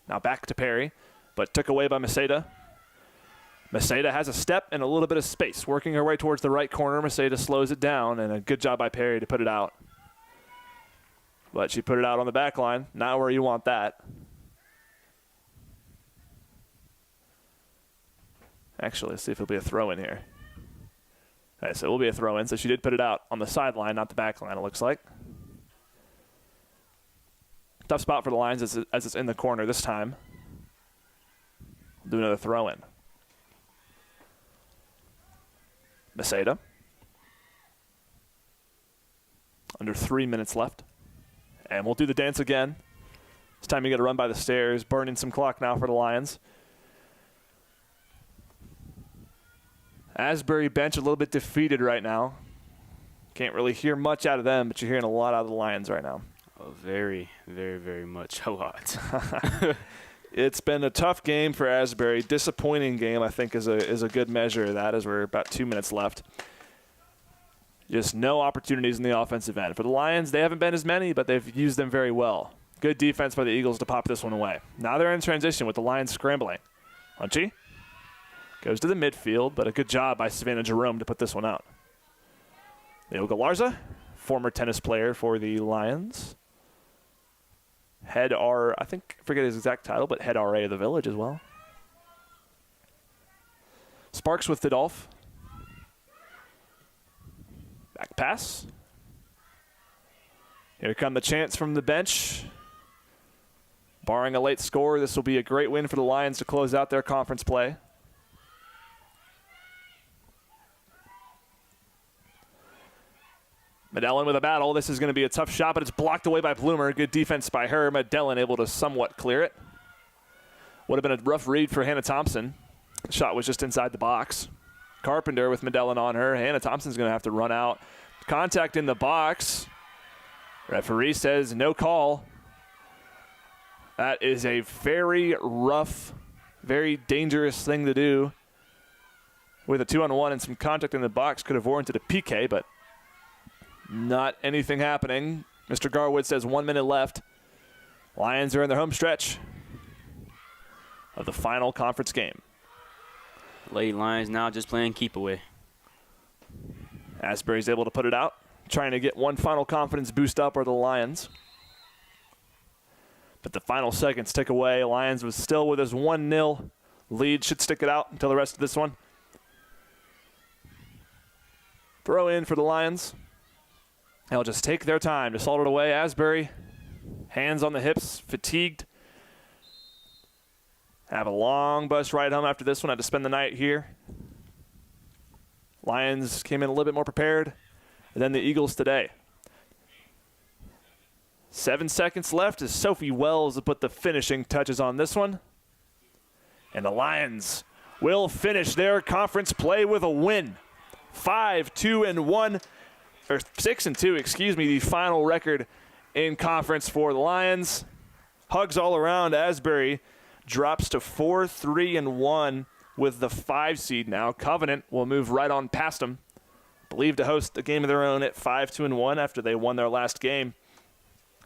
Speaker 1: Now back to Perry, but took away by Maceda. Maceda has a step and a little bit of space. Working her way towards the right corner, Maceda slows it down, and a good job by Perry to put it out. But she put it out on the back line, not where you want that. Actually, let's see if it'll be a throw-in here. All right, so it will be a throw-in. So she did put it out on the sideline, not the back line, it looks like. Tough spot for the Lions as it's in the corner this time. Do another throw-in. Maceda. Under 3 minutes left. And we'll do the dance again. This time you got to run by the stairs, burning some clock now for the Lions. Asbury bench a little bit defeated right now. Can't really hear much out of them, but you're hearing a lot out of the Lions right now.
Speaker 2: Oh, very, very, very much a lot.
Speaker 1: It's been a tough game for Asbury. Disappointing game, I think, is a good measure of that as we're about 2 minutes left. Just no opportunities in the offensive end. For the Lions, they haven't been as many, but they've used them very well. Good defense by the Eagles to pop this one away. Now they're in transition with the Lions scrambling. Hunchy goes to the midfield, but a good job by Savannah Jerome to put this one out. Leo Galarza, former tennis player for the Lions. Head R, I think, forget his exact title, but head RA of the village as well. Sparks with Thedolf. Back pass. Here come the chants from the bench. Barring a late score, this will be a great win for the Lions to close out their conference play. Medellin with a battle. This is going to be a tough shot, but it's blocked away by Bloomer. Good defense by her. Medellin able to somewhat clear it. Would have been a rough read for Hannah Thompson. The shot was just inside the box. Carpenter with Medellin on her. Hannah Thompson's going to have to run out. Contact in the box. Referee says no call. That is a very rough, very dangerous thing to do. With a 2-on-1 and some contact in the box could have warranted a PK, but not anything happening. Mr. Garwood says 1 minute left. Lions are in their home stretch of the final conference game.
Speaker 2: Lady Lions now just playing keep away.
Speaker 1: Asbury's able to put it out. Trying to get one final confidence boost up are the Lions. But the final seconds tick away. Lions was still with his 1-0 lead. Should stick it out until the rest of this one. Throw in for the Lions. They'll just take their time to salt it away. Asbury, hands on the hips, fatigued. Have a long bus ride home after this one. Had to spend the night here. Lions came in a little bit more prepared than the Eagles today. 7 seconds left as Sophie Wells will put the finishing touches on this one. And the Lions will finish their conference play with a win. 5-2-1. Or 6-2, excuse me, the final record in conference for the Lions. Hugs all around. Asbury drops to 4-3-1 with the 5 seed now. Covenant will move right on past them. Believe to host a game of their own at 5-2-1 after they won their last game.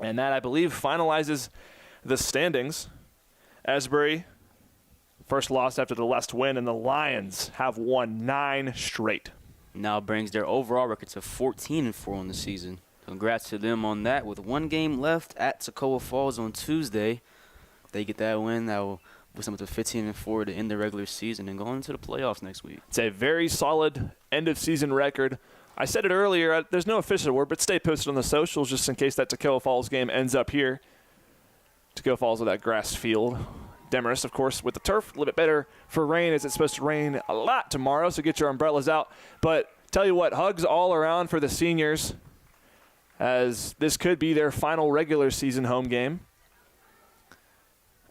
Speaker 1: And that, I believe, finalizes the standings. Asbury, first loss after the last win, and the Lions have won 9 straight.
Speaker 2: Now brings their overall record to 14-4 on the season. Congrats to them on that. With 1 game left at Toccoa Falls on Tuesday, if they get that win, that will with something 15-4 to end the regular season and going into the playoffs next week.
Speaker 1: It's a very solid end-of-season record. I said it earlier, there's no official word, but stay posted on the socials just in case that Toccoa Falls game ends up here. Toccoa Falls with that grass field. Demarest, of course, with the turf. A little bit better for rain, as it's supposed to rain a lot tomorrow, so get your umbrellas out. But tell you what, hugs all around for the seniors, as this could be their final regular season home game.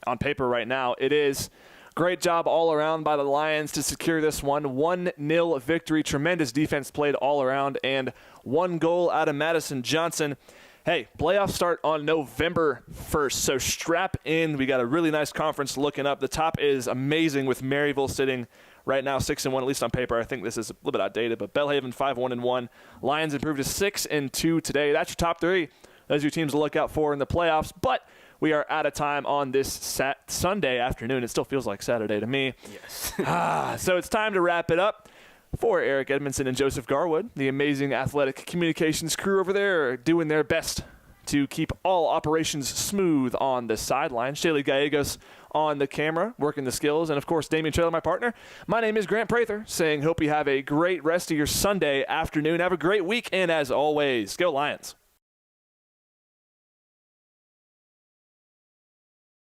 Speaker 1: On paper right now, it is. Great job all around by the Lions to secure this one. 1-0 victory. Tremendous defense played all around, and 1 goal out of Madison Johnson. Hey, playoffs start on November 1st, so strap in. We got a really nice conference looking up. The top is amazing with Maryville sitting right now 6-1, at least on paper. I think this is a little bit outdated, but Belhaven 5-1-1. Lions improved to 6-2 today. That's your top 3. Those are your teams to look out for in the playoffs, but we are out of time on this Sunday afternoon. It still feels like Saturday to me.
Speaker 2: Yes.
Speaker 1: So it's time to wrap it up. For Eric Edmondson and Joseph Garwood, the amazing athletic communications crew over there are doing their best to keep all operations smooth on the sideline. Shaylee Gallegos on the camera, working the skills. And, of course, Damian Traylor, my partner. My name is Grant Prather, saying hope you have a great rest of your Sunday afternoon. Have a great week, and as always, go Lions.